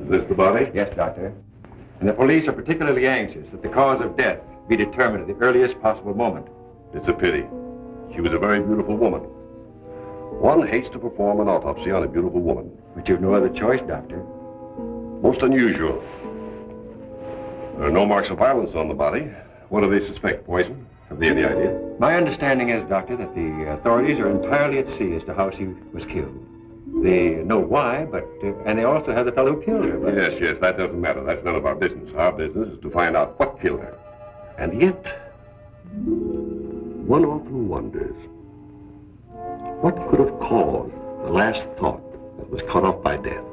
Is this the body? Yes, Doctor. And the police are particularly anxious that the cause of death be determined at the earliest possible moment. It's a pity. She was a very beautiful woman. One hates to perform an autopsy on a beautiful woman. But you've no other choice, Doctor. Most unusual. There are no marks of violence on the body. What do they suspect? Poison? Have they any idea? My understanding is, Doctor, that the authorities are entirely at sea as to how she was killed. They know why, but, and they also have the fellow who killed her. But... Yes, that doesn't matter. That's none of our business. Our business is to find out what killed her. And yet, one often wonders, what could have caused the last thought that was cut off by death?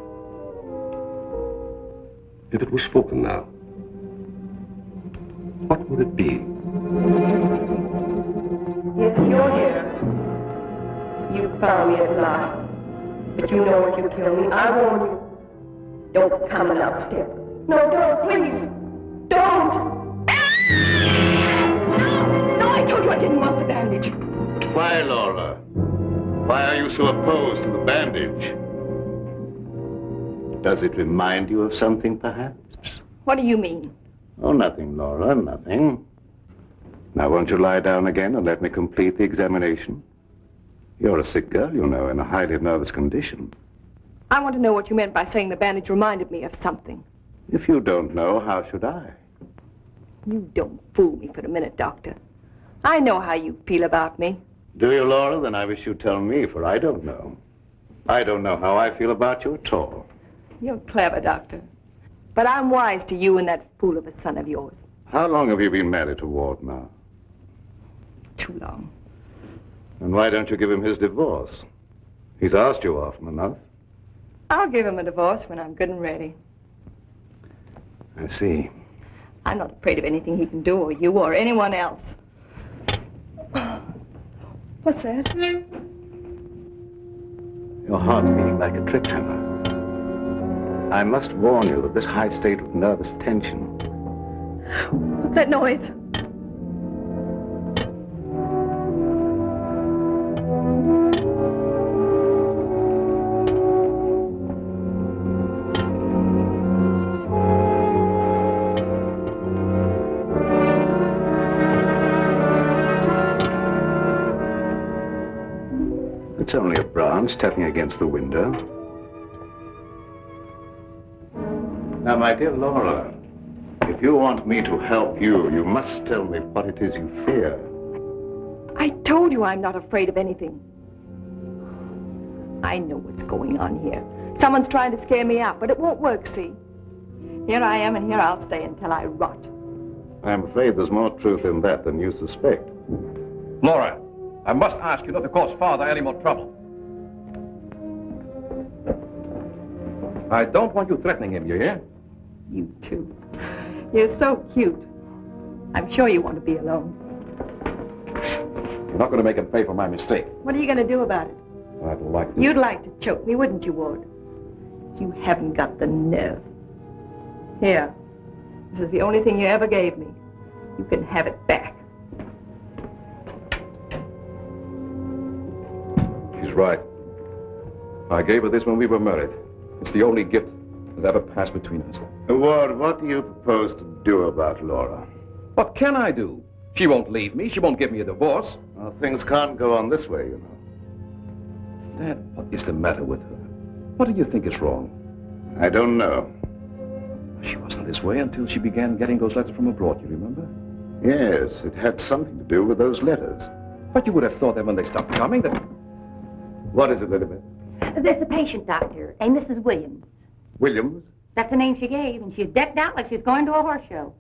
If it was spoken now, what would it be? Yes, you're here. You found me at last. But you know what you killed me. I warn you. Don't come another step. No, don't, please. Don't. No, I told you I didn't want the bandage. Why, Laura? Why are you so opposed to the bandage? Does it remind you of something, perhaps? What do you mean? Oh, nothing, Laura, nothing. Now, won't you lie down again and let me complete the examination? You're a sick girl, you know, in a highly nervous condition. I want to know what you meant by saying the bandage reminded me of something. If you don't know, how should I? You don't fool me for a minute, Doctor. I know how you feel about me. Do you, Laura? Then I wish you'd tell me, for I don't know. I don't know how I feel about you at all. You're clever, Doctor. But I'm wise to you and that fool of a son of yours. How long have you been married to Ward now? Too long. And why don't you give him his divorce? He's asked you often enough. I'll give him a divorce when I'm good and ready. I see. I'm not afraid of anything he can do, or you, or anyone else. What's that? Your heart beating like a trip hammer. I must warn you that this high state of nervous tension... What's that noise? It's only a branch tapping against the window. Now, my dear Laura, if you want me to help you, you must tell me what it is you fear. I told you I'm not afraid of anything. I know what's going on here. Someone's trying to scare me out, but it won't work, see? Here I am, and here I'll stay until I rot. I'm afraid there's more truth in that than you suspect. Laura, I must ask you not to cause Father any more trouble. I don't want you threatening him, you hear? You too. You're so cute. I'm sure you want to be alone. You're not going to make him pay for my mistake. What are you going to do about it? I'd like to. You'd like to choke me, wouldn't you, Ward? You haven't got the nerve. Here. This is the only thing you ever gave me. You can have it back. She's right. I gave her this when we were married. It's the only gift that ever passed between us. Ward, what do you propose to do about Laura? What can I do? She won't leave me. She won't give me a divorce. Well, things can't go on this way, you know. Dad, what is the matter with her? What do you think is wrong? I don't know. She wasn't this way until she began getting those letters from abroad, you remember? Yes, it had something to do with those letters. But you would have thought that when they stopped coming, that... What is it, Elizabeth? There's a patient, Doctor, a Mrs. Williams. Williams? That's the name she gave, and she's decked out like she's going to a horse show.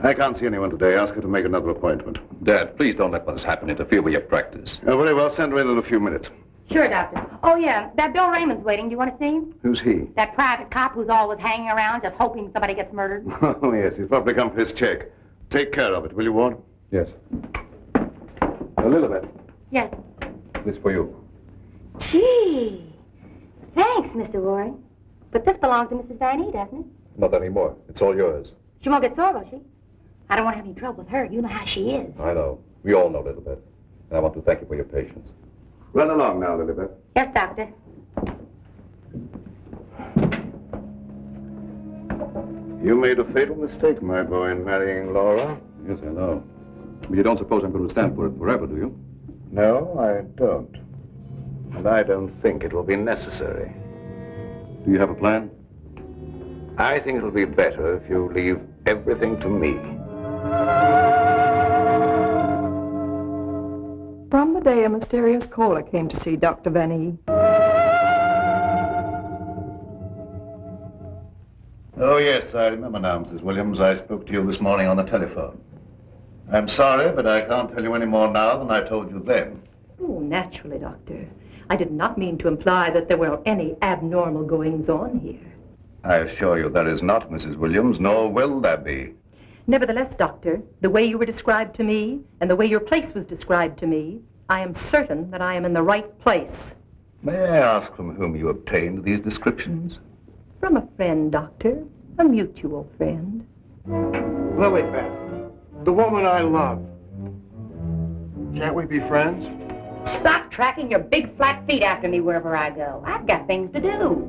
I can't see anyone today. Ask her to make another appointment. Dad, please don't let what has happened interfere with your practice. Oh, very well. Send her in a few minutes. Sure, Doctor. Oh, yeah, that Bill Raymond's waiting. Do you want to see him? Who's he? That private cop who's always hanging around just hoping somebody gets murdered. Oh, yes. He's probably come for his check. Take care of it, will you, Ward? Yes. Elizabeth, Yes. this for you. Gee. Thanks, Mr. Warren. But this belongs to Mrs. Van E, doesn't it? Not anymore. It's all yours. She won't get sore, will she? I don't want to have any trouble with her. You know how she is. I know. We all know, Elizabeth. And I want to thank you for your patience. Run along now, Lilibet. Yes, Doctor. You made a fatal mistake, my boy, in marrying Laura. Yes, I know. But you don't suppose I'm going to stand for it forever, do you? No, I don't. And I don't think it will be necessary. Do you have a plan? I think it'll be better if you leave everything to me. From the day a mysterious caller came to see Dr. Van E. Oh, yes, I remember now, Mrs. Williams. I spoke to you this morning on the telephone. I'm sorry, but I can't tell you any more now than I told you then. Oh, naturally, Doctor. I did not mean to imply that there were any abnormal goings-on here. I assure you there is not, Mrs. Williams, nor will there be. Nevertheless, Doctor, the way you were described to me and the way your place was described to me, I am certain that I am in the right place. May I ask from whom you obtained these descriptions? From a friend, Doctor. A mutual friend. Lilybeth, the woman I love. Can't we be friends? Stop tracking your big flat feet after me wherever I go. I've got things to do.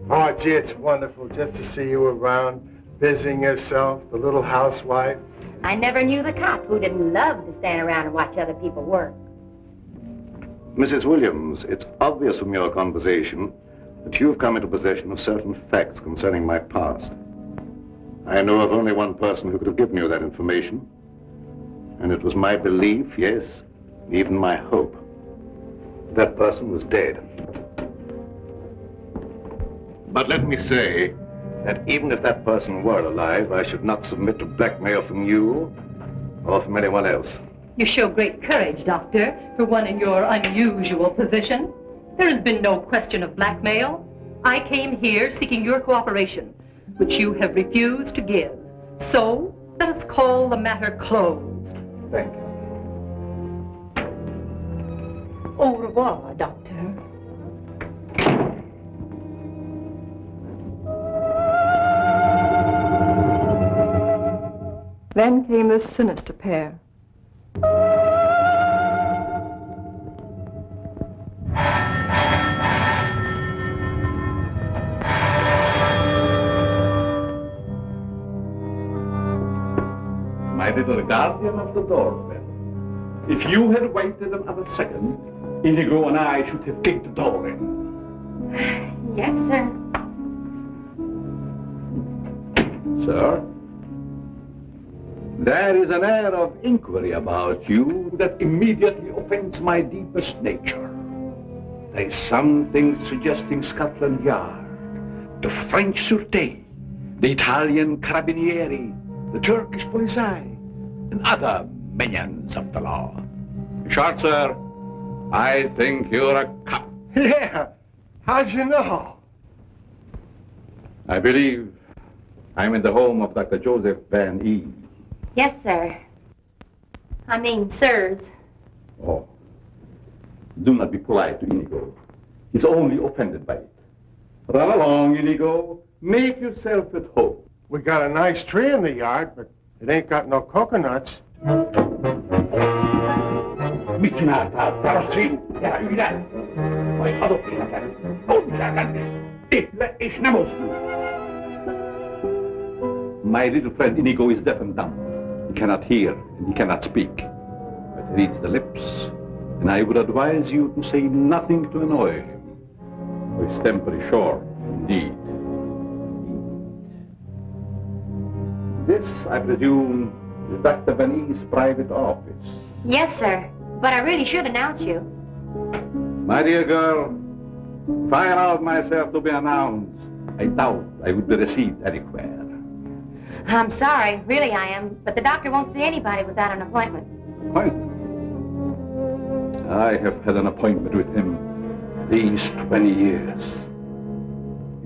Oh, gee, it's wonderful just to see you around, busying yourself, the little housewife. I never knew the cop who didn't love to stand around and watch other people work. Mrs. Williams, it's obvious from your conversation that you've come into possession of certain facts concerning my past. I know of only one person who could have given you that information, and it was my belief, yes, even my hope. That person was dead. But let me say that even if that person were alive, I should not submit to blackmail from you or from anyone else. You show great courage, Doctor, for one in your unusual position. There has been no question of blackmail. I came here seeking your cooperation, which you have refused to give. So, let us call the matter closed. Thank you. Au revoir, Doctor. Then came this sinister pair. My little guardian of the doorbell. If you had waited another second, Inigo and I should have kicked the door in. Yes, sir. Sir, there is an air of inquiry about you that immediately offends my deepest nature. There is something suggesting Scotland Yard, the French Sûreté, the Italian Carabinieri, the Turkish Police, and other minions of the law. In short, sir, I think you're a cop. Yeah, how'd you know? I believe I'm in the home of Dr. Joseph Van E. Yes, sir. I mean, sirs. Oh, do not be polite to Inigo. He's only offended by it. Run along, Inigo. Make yourself at home. We got a nice tree in the yard, but it ain't got no coconuts. My little friend Inigo is deaf and dumb. He cannot hear and he cannot speak. But he reads the lips, and I would advise you to say nothing to annoy him. For his temper is short, indeed. This, I presume, is Dr. Van E's private office. Yes, sir. But I really should announce you. My dear girl, if I allowed myself to be announced, I doubt I would be received anywhere. I'm sorry, really I am, but the doctor won't see anybody without an appointment. Appointment? I have had an appointment with him these 20 years.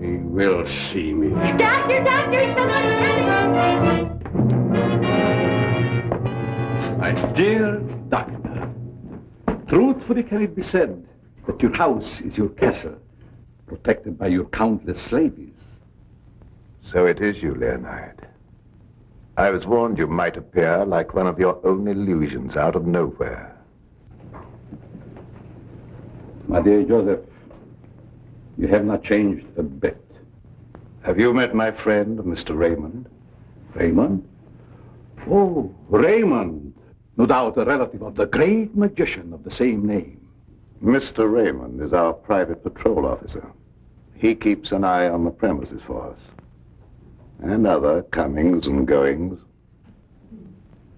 He will see me. Doctor, someone's coming! My dear doctor, truthfully can it be said that your house is your castle, protected by your countless slaves? So it is you, Leonard. I was warned you might appear like one of your own illusions out of nowhere. My dear Joseph, you have not changed a bit. Have you met my friend, Mr. Raymond? Raymond? Oh, Raymond. No doubt a relative of the great magician of the same name. Mr. Raymond is our private patrol officer. He keeps an eye on the premises for us. And other comings and goings.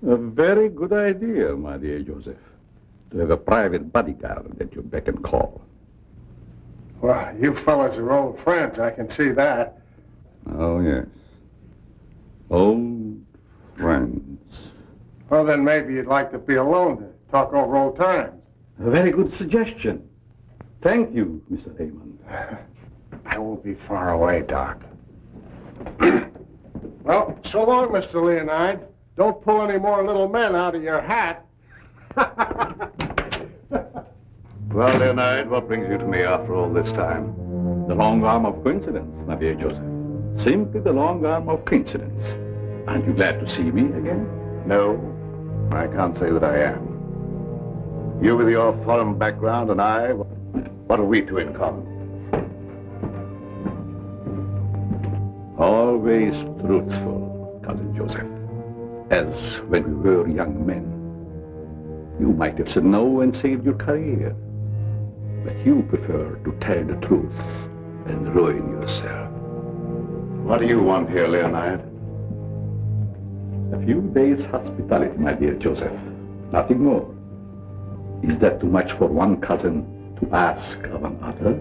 A very good idea, my dear Joseph. To have a private bodyguard at your beck and call. Well, you fellas are old friends, I can see that. Oh, yes. Old friends. Well, then maybe you'd like to be alone to talk over old times. A very good suggestion. Thank you, Mr. Raymond. I won't be far away, Doc. Well, so long, Mr. Leonide. Don't pull any more little men out of your hat. Well, Leonide, what brings you to me after all this time? The long arm of coincidence, my dear Joseph. Simply the long arm of coincidence. Aren't you glad to see me again? No, I can't say that I am. You with your foreign background and I, what have we two in common? Always truthful, Cousin Joseph. As when we were young men. You might have said no and saved your career. But you prefer to tell the truth and ruin yourself. What do you want here, Leonide? A few days' hospitality, my dear Joseph. Nothing more. Is that too much for one cousin to ask of another?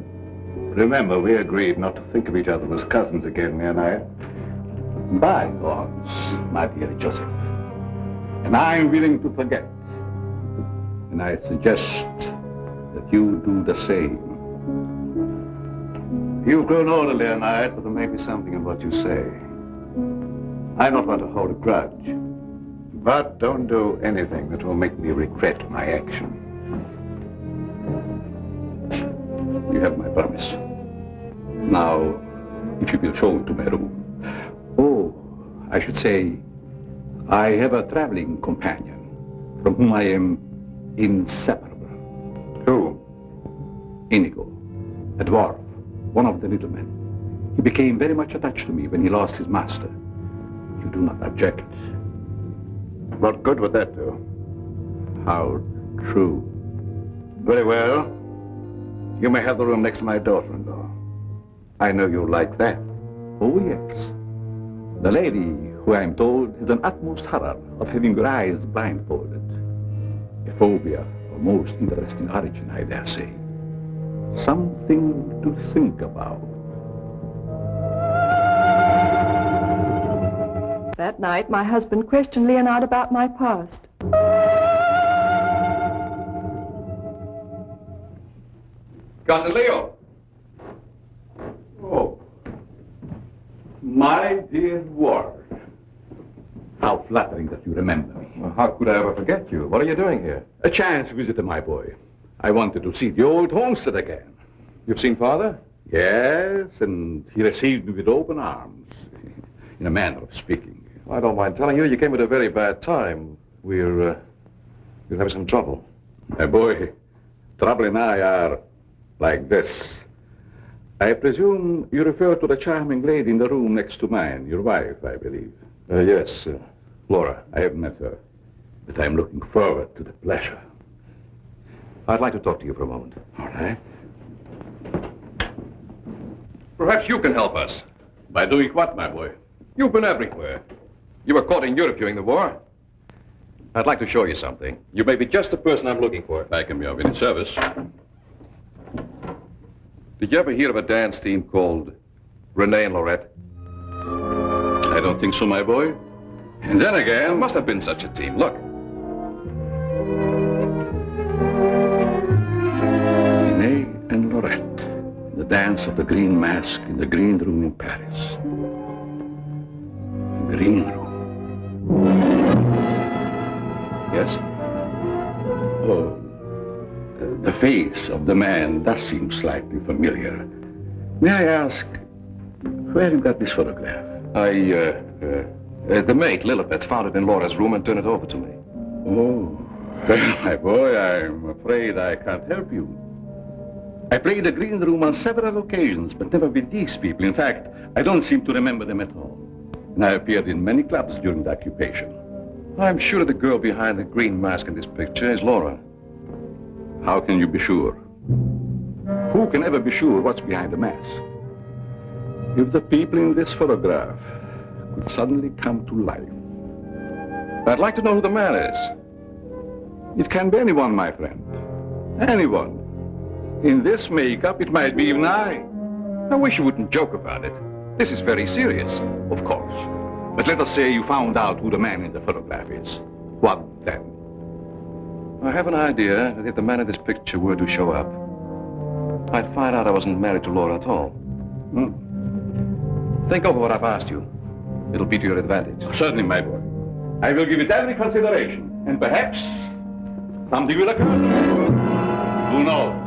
Remember, we agreed not to think of each other as cousins again, Leonide. Bygones, my dear Joseph. And I'm willing to forget. And I suggest that you do the same. You've grown older, Leonide, but there may be something in what you say. I don't want to hold a grudge, but don't do anything that will make me regret my action. You have my promise. Now, if you will show me to my room. Oh, I should say, I have a traveling companion from whom I am inseparable. Who? Inigo, a dwarf, one of the little men. He became very much attached to me when he lost his master. You do not object? What good would that do? How true. Very well. You may have the room next to my daughter-in-law. I know you like that. Oh, yes. The lady, who I am told has an utmost horror of having her eyes blindfolded. A phobia of most interesting origin, I dare say. Something to think about. That night, my husband questioned Leonard about my past. Cousin Leo. Oh, my dear Ward. How flattering that you remember me. Well, how could I ever forget you? What are you doing here? A chance visitor, my boy. I wanted to see the old homestead again. You've seen Father? Yes, and he received me with open arms, in a manner of speaking. I don't mind telling you, you came at a very bad time. We're having some trouble. My boy, trouble and I are like this. I presume you refer to the charming lady in the room next to mine, your wife, I believe. Yes, Laura. I haven't met her, but I'm looking forward to the pleasure. I'd like to talk to you for a moment. All right. Perhaps you can help us. By doing what, my boy? You've been everywhere. You were caught in Europe during the war. I'd like to show you something. You may be just the person I'm looking for. If I can be of any service. Did you ever hear of a dance team called Renee and Lorette? I don't think so, my boy. And then again... There must have been such a team. Look. Renee and Lorette. The dance of the green mask in the green room in Paris. Green room. Yes? Oh, the face of the man does seem slightly familiar. May I ask, where you got this photograph? The maid, Lilibet, found it in Laura's room and turned it over to me. Oh, well, my boy, I'm afraid I can't help you. I played the green room on several occasions, but never with these people. In fact, I don't seem to remember them at all. And I appeared in many clubs during the occupation. I'm sure the girl behind the green mask in this picture is Laura. How can you be sure? Who can ever be sure what's behind the mask? If the people in this photograph could suddenly come to life. I'd like to know who the man is. It can be anyone, my friend. Anyone. In this makeup, it might be even I. I wish you wouldn't joke about it. This is very serious. Of course. But let us say you found out who the man in the photograph is. What then? I have an idea that if the man in this picture were to show up, I'd find out I wasn't married to Laura at all. Think over what I've asked you. It'll be to your advantage. Certainly, my boy. I will give it every consideration. And perhaps something will occur. Who knows?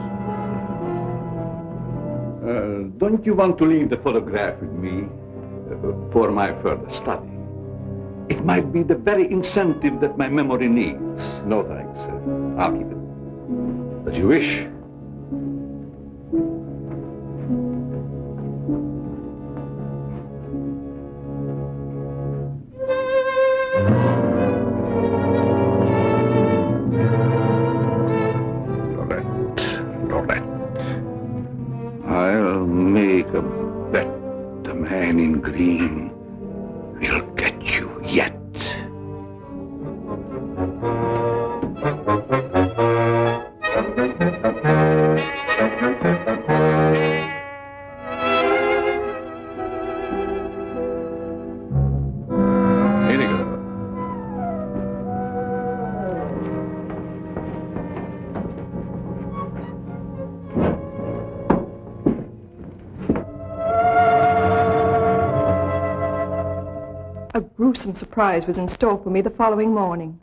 Don't you want to leave the photograph with me for my further study? It might be the very incentive that my memory needs. No, thanks. I'll keep it. As you wish. I'll make a bet the man in green will get you yet. A gruesome surprise was in store for me the following morning.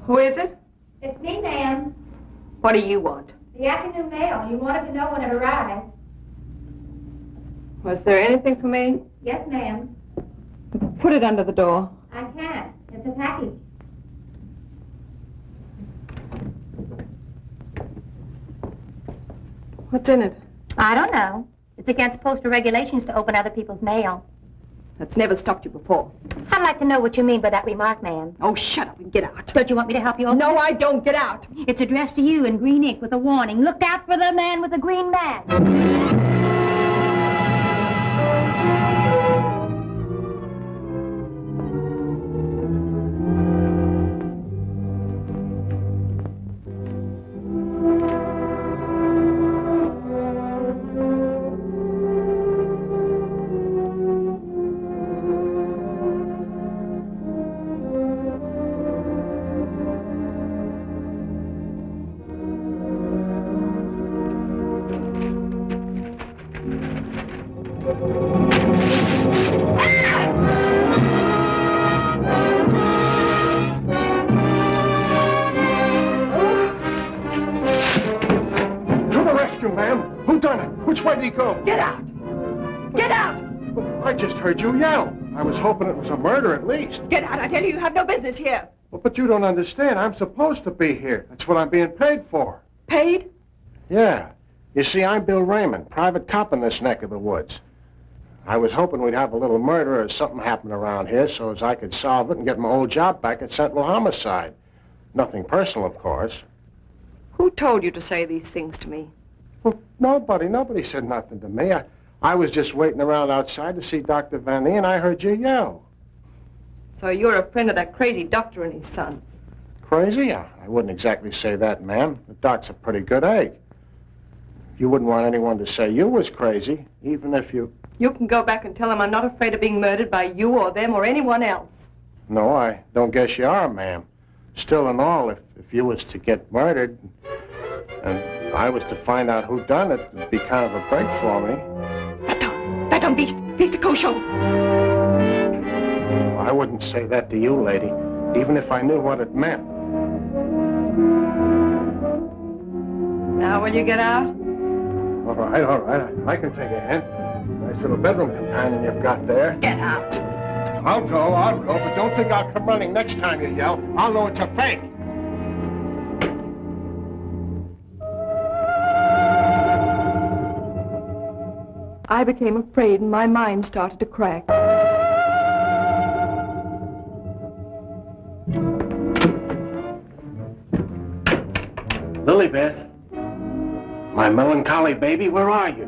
Who is it? It's me, ma'am. What do you want? The afternoon mail. You wanted to know when it arrived. Was there anything for me? Yes, ma'am. Put it under the door. I can't. It's a package. What's in it? I don't know. It's against postal regulations to open other people's mail. That's never stopped you before. I'd like to know what you mean by that remark, ma'am. Oh, shut up and get out. Don't you want me to help you open No, it? I don't. Get out. It's addressed to you in green ink with a warning. Look out for the man with the green mask. Which way did he go? Get out! Get out! I just heard you yell. I was hoping it was a murder at least. Get out! I tell you, you have no business here. Well, but you don't understand. I'm supposed to be here. That's what I'm being paid for. Paid? Yeah. You see, I'm Bill Raymond, private cop in this neck of the woods. I was hoping we'd have a little murder or something happen around here so as I could solve it and get my old job back at Central Homicide. Nothing personal, of course. Who told you to say these things to me? Well, nobody said nothing to me. I was just waiting around outside to see Dr. Van E, and I heard you yell. So you're a friend of that crazy doctor and his son? Crazy? I wouldn't exactly say that, ma'am. The doc's a pretty good egg. You wouldn't want anyone to say you was crazy, even if you... You can go back and tell them I'm not afraid of being murdered by you or them or anyone else. No, I don't guess you are, ma'am. Still and all, if you was to get murdered and I was to find out who done it, it'd be kind of a break for me. That don't beast the kosho. I wouldn't say that to you, lady, even if I knew what it meant. Now will you get out? All right. I can take a hint. Nice little bedroom companion you've got there. Get out. I'll go, but don't think I'll come running next time you yell. I'll know it's a fake. I became afraid and my mind started to crack. Lilybeth, my melancholy baby, where are you?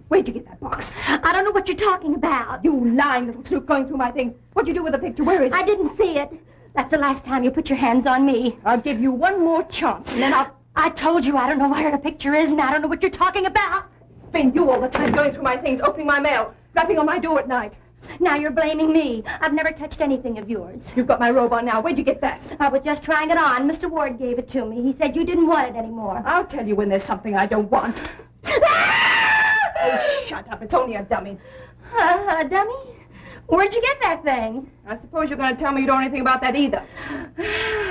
Where'd you get that box? I don't know what you're talking about. You lying little snoop going through my things. What'd you do with the picture? Where is it? I didn't see it. That's the last time you put your hands on me. I'll give you one more chance and then I told you I don't know where the picture is and I don't know what you're talking about. Been you all the time going through my things, opening my mail, rapping on my door at night. Now you're blaming me. I've never touched anything of yours. You've got my robe on now. Where'd you get that? I was just trying it on. Mr. Ward gave it to me. He said you didn't want it anymore. I'll tell you when there's something I don't want. Oh, shut up. It's only a dummy. A dummy? Where'd you get that thing? I suppose you're going to tell me you don't know anything about that either.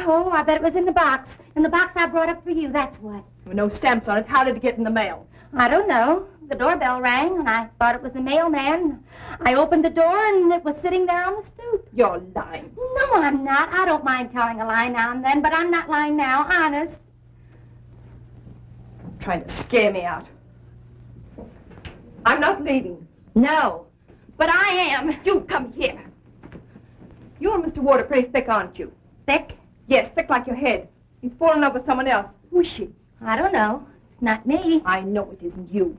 Oh, I bet it was in the box. In the box I brought up for you, that's what. With no stamps on it. How did it get in the mail? I don't know. The doorbell rang, and I thought it was a mailman. I opened the door, and it was sitting there on the stoop. You're lying. No, I'm not. I don't mind telling a lie now and then, but I'm not lying now, honest. You're trying to scare me out. I'm not leaving. No, but I am. You come here. You and Mr. Ward are pretty thick, aren't you? Thick? Yes, thick like your head. He's fallen in love with someone else. Who is she? I don't know. It's not me. I know it isn't you.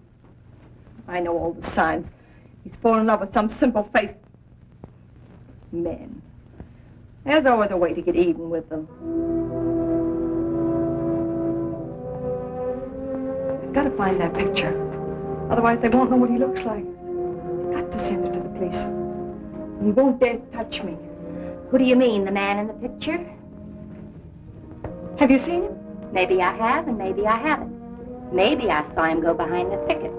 I know all the signs. He's fallen in love with some simple-faced men. There's always a way to get even with them. I've got to find that picture. Otherwise, they won't know what he looks like. I've got to send it to the police. He won't dare touch me. Who do you mean, the man in the picture? Have you seen him? Maybe I have, and maybe I haven't. Maybe I saw him go behind the thicket,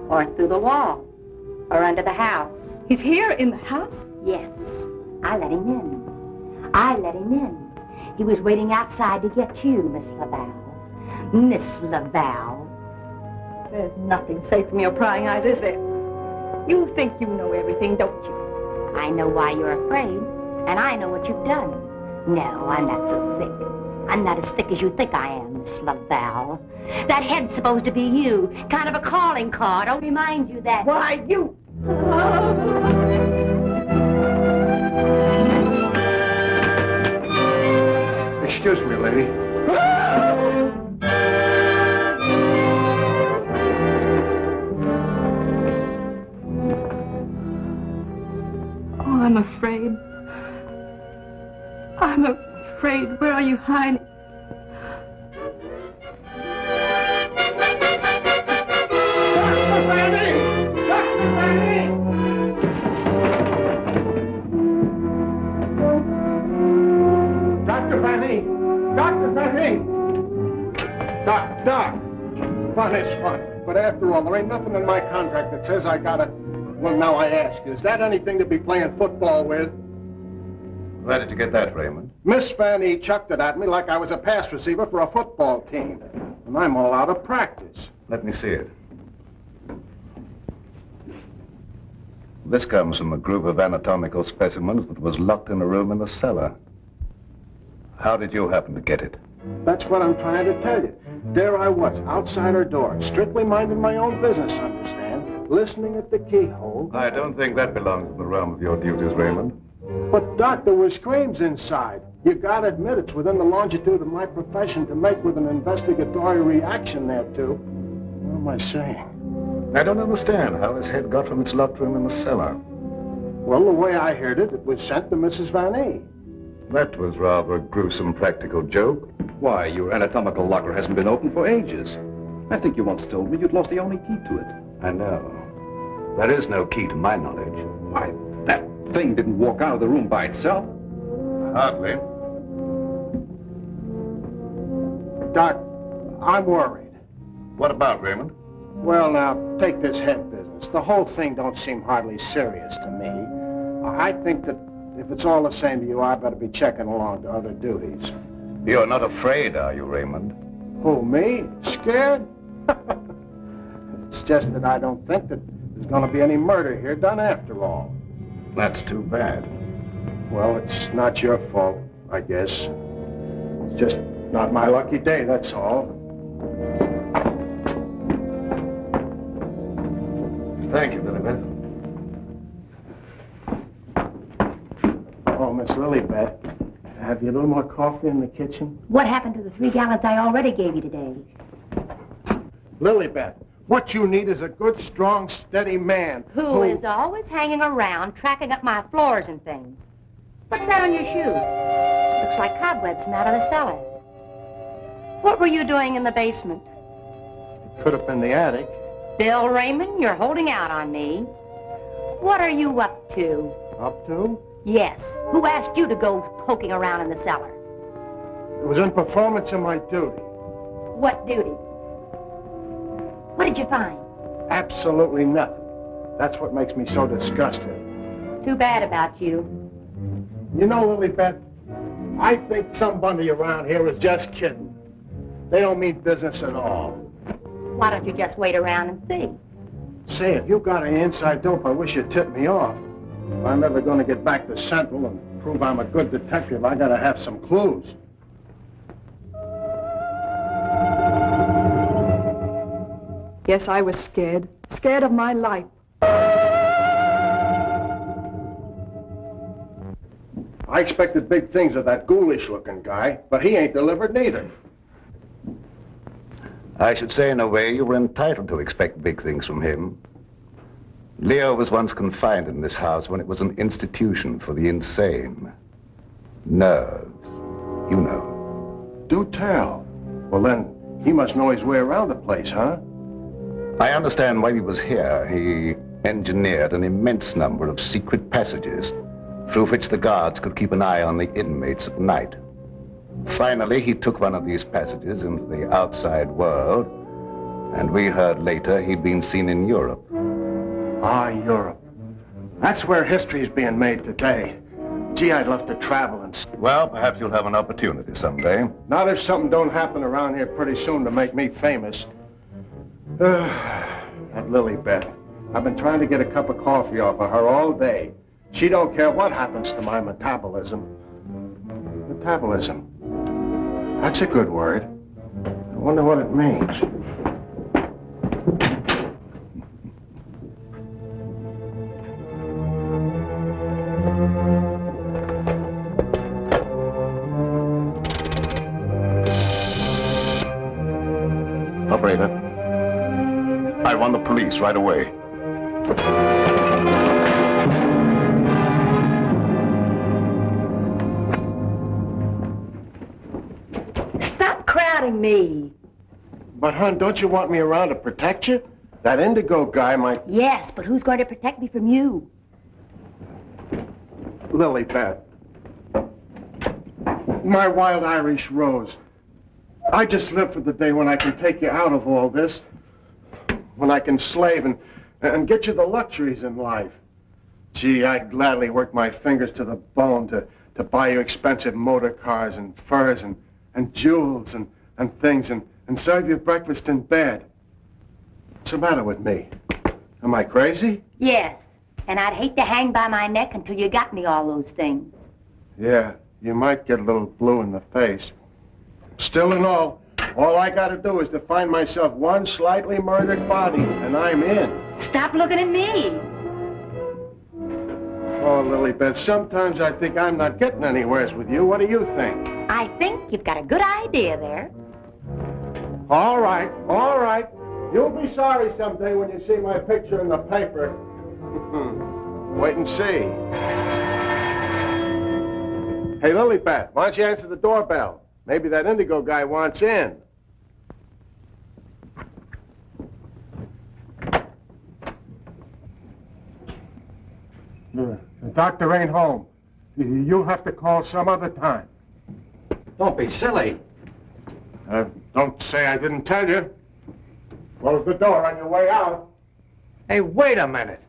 or through the wall, or under the house. He's here in the house? Yes. I let him in. I let him in. He was waiting outside to get you, Miss Laval. Miss Laval. There's nothing safe from your prying eyes, is there? You think you know everything, don't you? I know why you're afraid, and I know what you've done. No, I'm not so thick. I'm not as thick as you think I am, Miss Laval. That head's supposed to be you, kind of a calling card. I'll remind you that... Why, you... Excuse me, lady. Oh, I'm afraid. I'm afraid. Where are you hiding? Doc, fun is fun. But after all, there ain't nothing in my contract that says I gotta... Well, now I ask you, is that anything to be playing football with? Where did you get that, Raymond? Miss Fanny chucked it at me like I was a pass receiver for a football team. And I'm all out of practice. Let me see it. This comes from a group of anatomical specimens that was locked in a room in the cellar. How did you happen to get it? That's what I'm trying to tell you. There I was, outside her door, strictly minding my own business, understand? Listening at the keyhole. I don't think that belongs in the realm of your duties, Raymond. But, Doc, there were screams inside. You gotta admit it's within the longitude of my profession to make with an investigatory reaction thereto. What am I saying? I don't understand how his head got from its locked room in the cellar. Well, the way I heard it, it was sent to Mrs. Vanny. That was rather a gruesome practical joke. Why, your anatomical locker hasn't been opened for ages. I think you once told me you'd lost the only key to it. I know. There is no key to my knowledge. Why, that thing didn't walk out of the room by itself. Hardly. Doc, I'm worried. What about, Raymond? Well, now, take this head business. The whole thing don't seem hardly serious to me. I think that if it's all the same to you, I better be checking along to other duties. You're not afraid, are you, Raymond? Who, me? Scared? It's just that I don't think that there's going to be any murder here done after all. That's too bad. Well, it's not your fault, I guess. It's just not my lucky day, that's all. Thank you, Lilibeth. Oh, Miss Lilibeth, have you a little more coffee in the kitchen? What happened to the 3 gallons I already gave you today? Lilibeth, what you need is a good, strong, steady man. Who is always hanging around, tracking up my floors and things. What's that on your shoe? Looks like cobwebs from out of the cellar. What were you doing in the basement? It could have been the attic. Bill Raymond, you're holding out on me. What are you up to? Up to? Yes. Who asked you to go poking around in the cellar? It was in performance of my duty. What duty? What did you find? Absolutely nothing. That's what makes me so disgusted. Too bad about you. You know, Lilibeth, I think somebody around here is just kidding. They don't mean business at all. Why don't you just wait around and see? Say, if you got any inside dope, I wish you'd tip me off. If I'm ever going to get back to Central and prove I'm a good detective, I gotta have some clues. Yes, I was scared. Scared of my life. I expected big things of that ghoulish-looking guy, but he ain't delivered neither. I should say, in a way, you were entitled to expect big things from him. Leo was once confined in this house when it was an institution for the insane. Nerves, you know. Do tell. Well, then, he must know his way around the place, huh? I understand while he was here, he engineered an immense number of secret passages through which the guards could keep an eye on the inmates at night. Finally, he took one of these passages into the outside world, and we heard later he'd been seen in Europe. Ah, Europe. That's where history's being made today. Gee, I'd love to travel and... Well, perhaps you'll have an opportunity someday. Not if something don't happen around here pretty soon to make me famous. That Lilibeth. I've been trying to get a cup of coffee off of her all day. She don't care what happens to my metabolism. Metabolism. That's a good word. I wonder what it means. Operator, I want the police right away. Stop crowding me. But, hon, don't you want me around to protect you? That indigo guy might... Yes, but who's going to protect me from you? Lilibeth. My wild Irish rose. I just live for the day when I can take you out of all this. When I can slave and get you the luxuries in life. Gee, I'd gladly work my fingers to the bone to buy you expensive motor cars and furs and jewels and things and serve you breakfast in bed. What's the matter with me? Am I crazy? Yes, and I'd hate to hang by my neck until you got me all those things. Yeah, you might get a little blue in the face. Still and all I gotta do is to find myself one slightly murdered body, and I'm in. Stop looking at me. Oh, Lilibeth, sometimes I think I'm not getting anywheres with you. What do you think? I think you've got a good idea there. All right, all right. You'll be sorry someday when you see my picture in the paper. Wait and see. Hey, Lilibeth, why don't you answer the doorbell? Maybe that indigo guy wants in. The doctor ain't home. You'll have to call some other time. Don't be silly. Don't say I didn't tell you. Close the door on your way out. Hey, wait a minute.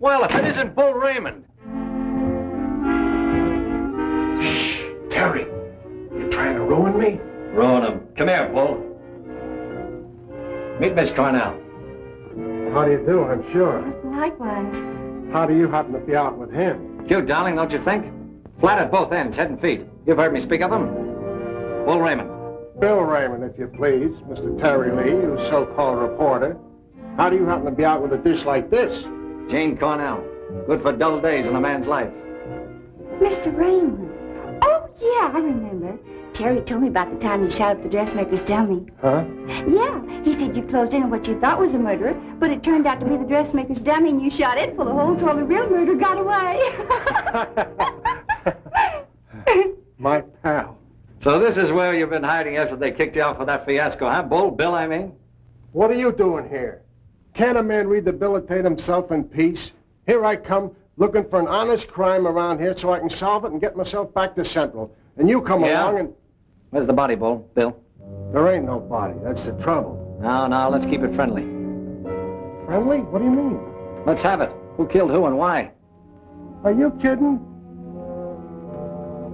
Well, if it isn't Bull Raymond. Shh, Terry. You trying to ruin me? Ruin him. Come here, Bull. Meet Miss Cornell. How do you do, I'm sure. Likewise. How do you happen to be out with him? Cute, darling, don't you think? Flat at both ends, head and feet. You've heard me speak of him. Bull Raymond. Bill Raymond, if you please. Mr. Terry Lee, you so-called reporter. How do you happen to be out with a dish like this? Jane Cornell. Good for dull days in a man's life. Mr. Raymond. Oh, yeah, I remember. Terry told me about the time you shot up the dressmaker's dummy. Huh? Yeah, he said you closed in on what you thought was a murderer, but it turned out to be the dressmaker's dummy, and you shot it full of holes while the real murderer got away. My pal. So this is where you've been hiding after they kicked you out for that fiasco, huh? Bill, I mean? What are you doing here? Can't a man rehabilitate himself in peace? Here I come, looking for an honest crime around here so I can solve it and get myself back to Central. And you come along and... Where's the body, Bill? There ain't no body. That's the trouble. No, let's keep it friendly. Friendly? What do you mean? Let's have it. Who killed who and why? Are you kidding?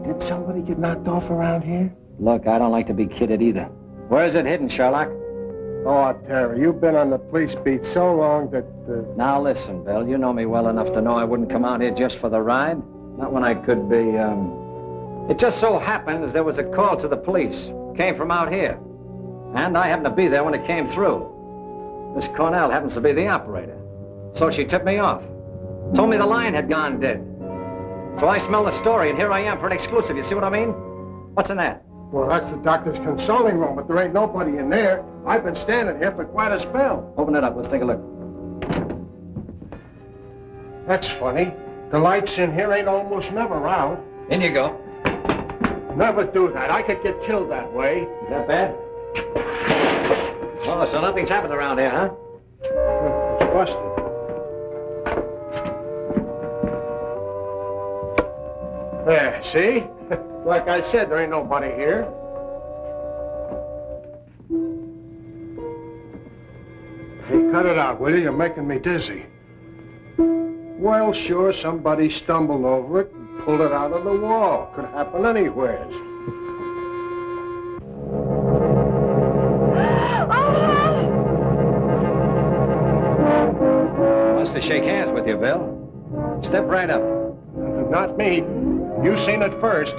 Did somebody get knocked off around here? Look, I don't like to be kidded either. Where is it hidden, Sherlock? Oh, Terry, you've been on the police beat so long that... Now listen, Bill, you know me well enough to know I wouldn't come out here just for the ride. Not when I could be, It just so happens there was a call to the police. Came from out here. And I happened to be there when it came through. Miss Cornell happens to be the operator. So she tipped me off. Told me the line had gone dead. So I smelled the story, and here I am for an exclusive. You see what I mean? What's in there? Well, that's the doctor's consulting room, but there ain't nobody in there. I've been standing here for quite a spell. Open it up. Let's take a look. That's funny. The lights in here ain't almost never out. In you go. Never do that. I could get killed that way. Is that bad? Oh, so nothing's happened around here, huh? It's busted. There, see? Like I said, there ain't nobody here. Hey, cut it out, will you? You're making me dizzy. Well, sure, somebody stumbled over it and pulled it out of the wall. Could happen anywhere. Wants to shake hands with you, Bill. Step right up. Not me. You seen it first.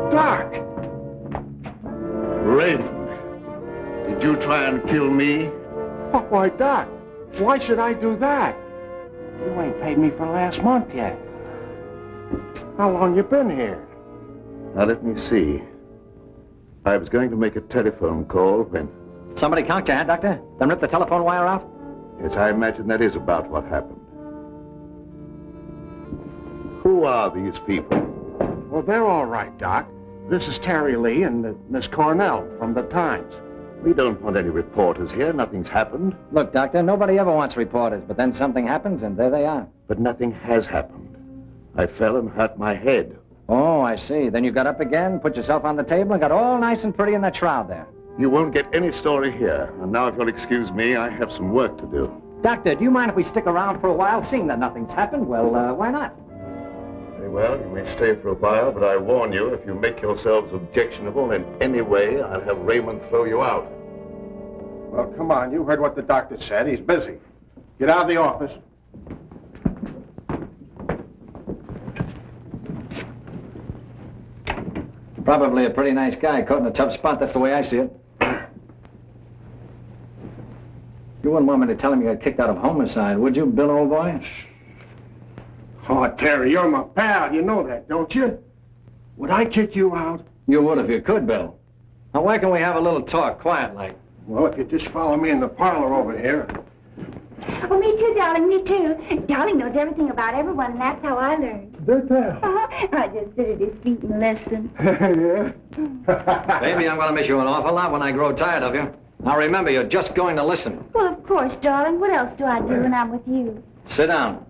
Doc! Raymond, did you try and kill me? Oh, why, Doc? Why should I do that? You ain't paid me for last month yet. How long you been here? Now, let me see. I was going to make a telephone call when... Somebody conked your hand, Doctor? Then ripped the telephone wire out? Yes, I imagine that is about what happened. Who are these people? Well, they're all right, Doc. This is Terry Lee and Miss Cornell from the Times. We don't want any reporters here. Nothing's happened. Look, Doctor, nobody ever wants reporters, but then something happens and there they are. But nothing has happened. I fell and hurt my head. Oh, I see. Then you got up again, put yourself on the table, and got all nice and pretty in that shroud there. You won't get any story here. And now, if you'll excuse me, I have some work to do. Doctor, do you mind if we stick around for a while, seeing that nothing's happened? Well, why not? Very well, you may stay for a while, but I warn you, if you make yourselves objectionable in any way, I'll have Raymond throw you out. Well, come on. You heard what the doctor said. He's busy. Get out of the office. Probably a pretty nice guy, caught in a tough spot. That's the way I see it. You wouldn't want me to tell him you got kicked out of homicide, would you, Bill, old boy? Oh, Terry, you're my pal. You know that, don't you? Would I kick you out? You would if you could, Bill. Now, why can't we have a little talk, quiet like? Well, if you just follow me in the parlor over here. Oh, me too, darling, me too. Darling knows everything about everyone, and that's how I learned. Did that? I just sit at his feet and listen. Yeah? Baby, I'm going to miss you an awful lot when I grow tired of you. Now, remember, you're just going to listen. Well, of course, darling. What else do I do when I'm with you? Sit down.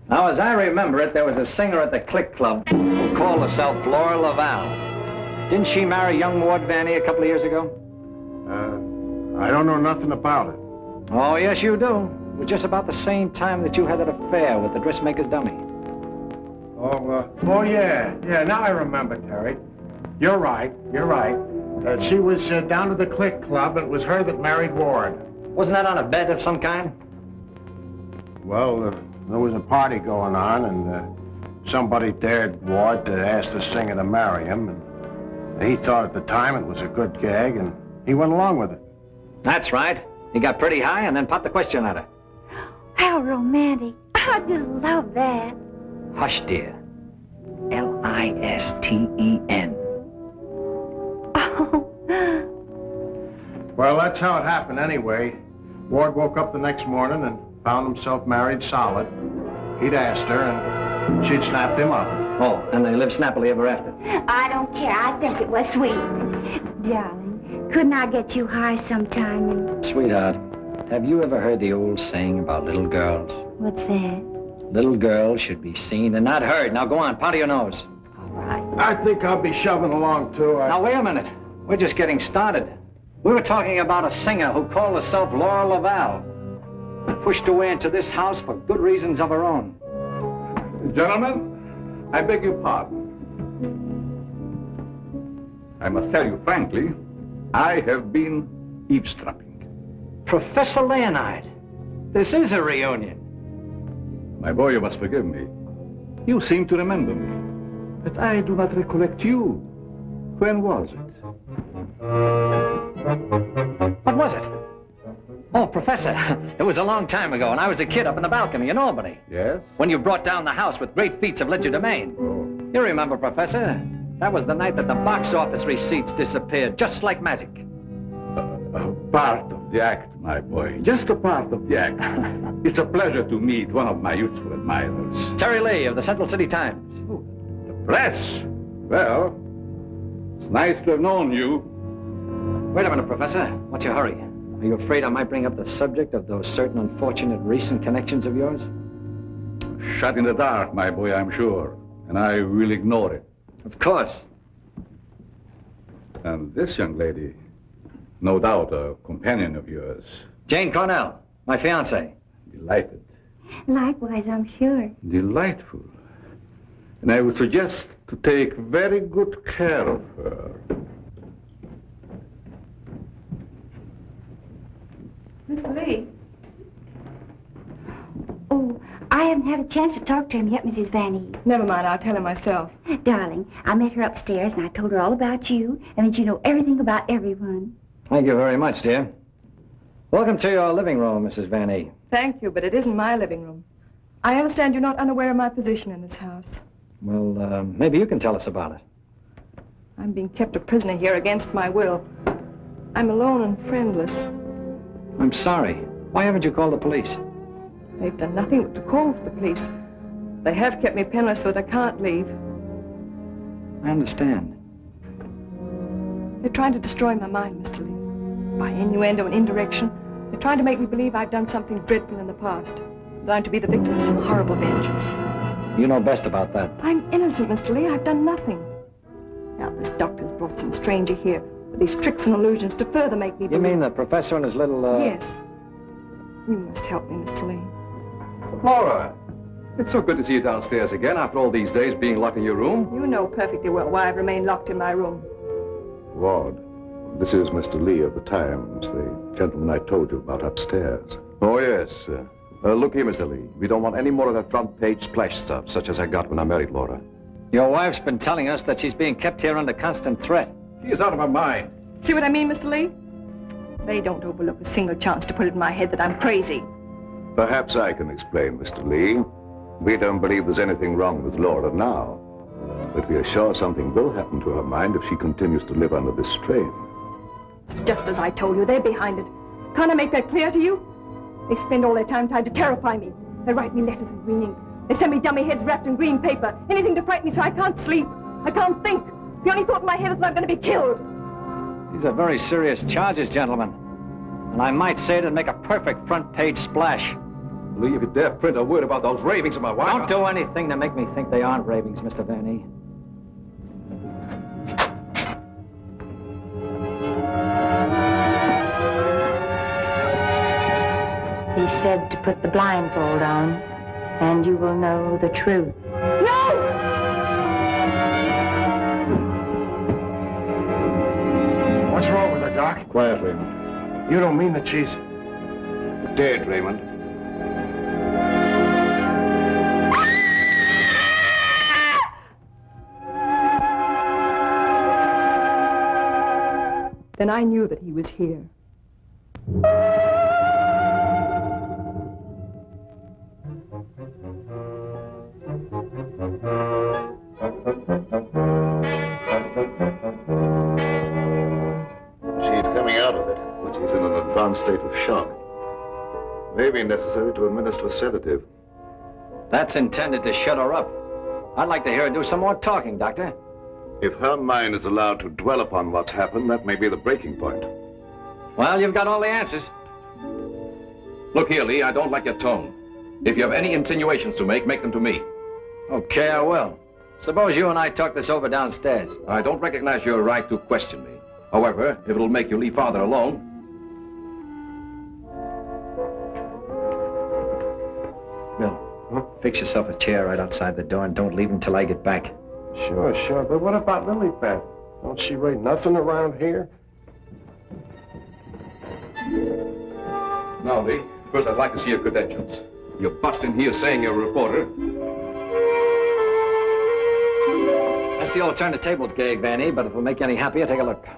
Now, as I remember it, there was a singer at the Click Club who called herself Flora Laval. Didn't she marry young Ward Vanny a couple of years ago? I don't know nothing about it. Oh, yes, you do. It was just about the same time that you had that affair with the dressmaker's dummy. Oh, yeah. Yeah, now I remember, Terry. You're right. She was down to the Click Club, and it was her that married Ward. Wasn't that on a bet of some kind? Well, there was a party going on, and somebody dared Ward to ask the singer to marry him, and he thought at the time it was a good gag, and he went along with it. That's right. He got pretty high and then popped the question at her. How romantic. I just love that. Hush, dear. Listen. Oh. Well, that's how it happened anyway. Ward woke up the next morning and found himself married solid. He'd asked her, and she'd snapped him up. Oh, and they lived snappily ever after. I don't care. I think it was sweet. Darling, couldn't I get you high sometime and... Sweetheart, have you ever heard the old saying about little girls? What's that? Little girls should be seen and not heard. Now go on, powder your nose. All right. I think I'll be shoving along, too. Now, wait a minute. We're just getting started. We were talking about a singer who called herself Laura Laval. Pushed away into this house for good reasons of her own. Gentlemen, I beg your pardon. I must tell you frankly, I have been eavesdropping. Professor Leonard, this is a reunion. My boy, you must forgive me. You seem to remember me, but I do not recollect you. When was it? What was it? Oh, Professor, it was a long time ago, and I was a kid up in the balcony in Albany. Yes? When you brought down the house with great feats of legerdemain. Oh. You remember, Professor? That was the night that the box office receipts disappeared, just like magic. A part of the act, my boy. Just a part of the act. It's a pleasure to meet one of my youthful admirers. Terry Lee of the Central City Times. Oh, the press? Well, it's nice to have known you. Wait a minute, Professor. What's your hurry? Are you afraid I might bring up the subject of those certain unfortunate recent connections of yours? Shut in the dark, my boy, I'm sure. And I will ignore it. Of course. And this young lady, no doubt a companion of yours. Jane Cornell, my fiancée. Delighted. Likewise, I'm sure. Delightful. And I would suggest to take very good care of her. Mr. Lee. Oh, I haven't had a chance to talk to him yet, Mrs. Vanny. Never mind, I'll tell him myself. Darling, I met her upstairs and I told her all about you and that you know everything about everyone. Thank you very much, dear. Welcome to your living room, Mrs. Vanny. Thank you, but it isn't my living room. I understand you're not unaware of my position in this house. Well, maybe you can tell us about it. I'm being kept a prisoner here against my will. I'm alone and friendless. I'm sorry. Why haven't you called the police? They've done nothing but to call for the police. They have kept me penniless so that I can't leave. I understand. They're trying to destroy my mind, Mr. Lee. By innuendo and indirection, they're trying to make me believe I've done something dreadful in the past. That I'm to be the victim of some horrible vengeance. You know best about that. I'm innocent, Mr. Lee. I've done nothing. Now, this doctor's brought some stranger here with these tricks and illusions to further make me believe... You mean the professor and his little, Yes. You must help me, Mr. Lee. Laura, it's so good to see you downstairs again after all these days being locked in your room. You know perfectly well why I've remained locked in my room. Ward, this is Mr. Lee of the Times, the gentleman I told you about upstairs. Oh, yes. Look here, Mr. Lee. We don't want any more of that front-page splash stuff, such as I got when I married Laura. Your wife's been telling us that she's being kept here under constant threat. She is out of her mind. See what I mean, Mr. Lee? They don't overlook a single chance to put it in my head that I'm crazy. Perhaps I can explain, Mr. Lee. We don't believe there's anything wrong with Laura now. But we are sure something will happen to her mind if she continues to live under this strain. It's just as I told you. They're behind it. Can't I make that clear to you? They spend all their time trying to terrify me. They write me letters in green ink. They send me dummy heads wrapped in green paper. Anything to frighten me so I can't sleep. I can't think. The only thought in my head is that I'm going to be killed. These are very serious charges, gentlemen. And I might say it'd make a perfect front-page splash. Lee, if you dare print a word about those ravings of my wife... Don't do anything to make me think they aren't ravings, Mr. Vanny. He said to put the blindfold on, and you will know the truth. No! What's wrong with her, Doc? Quiet, Raymond. You don't mean that she's... Dead, Raymond. Then I knew that he was here. She's coming out of it, but she's in an advanced state of shock. May be necessary to administer a sedative. That's intended to shut her up. I'd like to hear her do some more talking, Doctor. If her mind is allowed to dwell upon what's happened, that may be the breaking point. Well, you've got all the answers. Look here, Lee, I don't like your tone. If you have any insinuations to make them to me. Okay, I will. Suppose you and I talk this over downstairs. I don't recognize your right to question me. However, if it'll make you leave Father alone. Bill, fix yourself a chair right outside the door and don't leave until I get back. Sure. But what about Lilybeth? Don't she rate nothing around here? Now, Lee, first I'd like to see your credentials. You're busting here saying you're a reporter. That's the old turn the tables gag, Vanny, but if it'll make you any happier, take a look.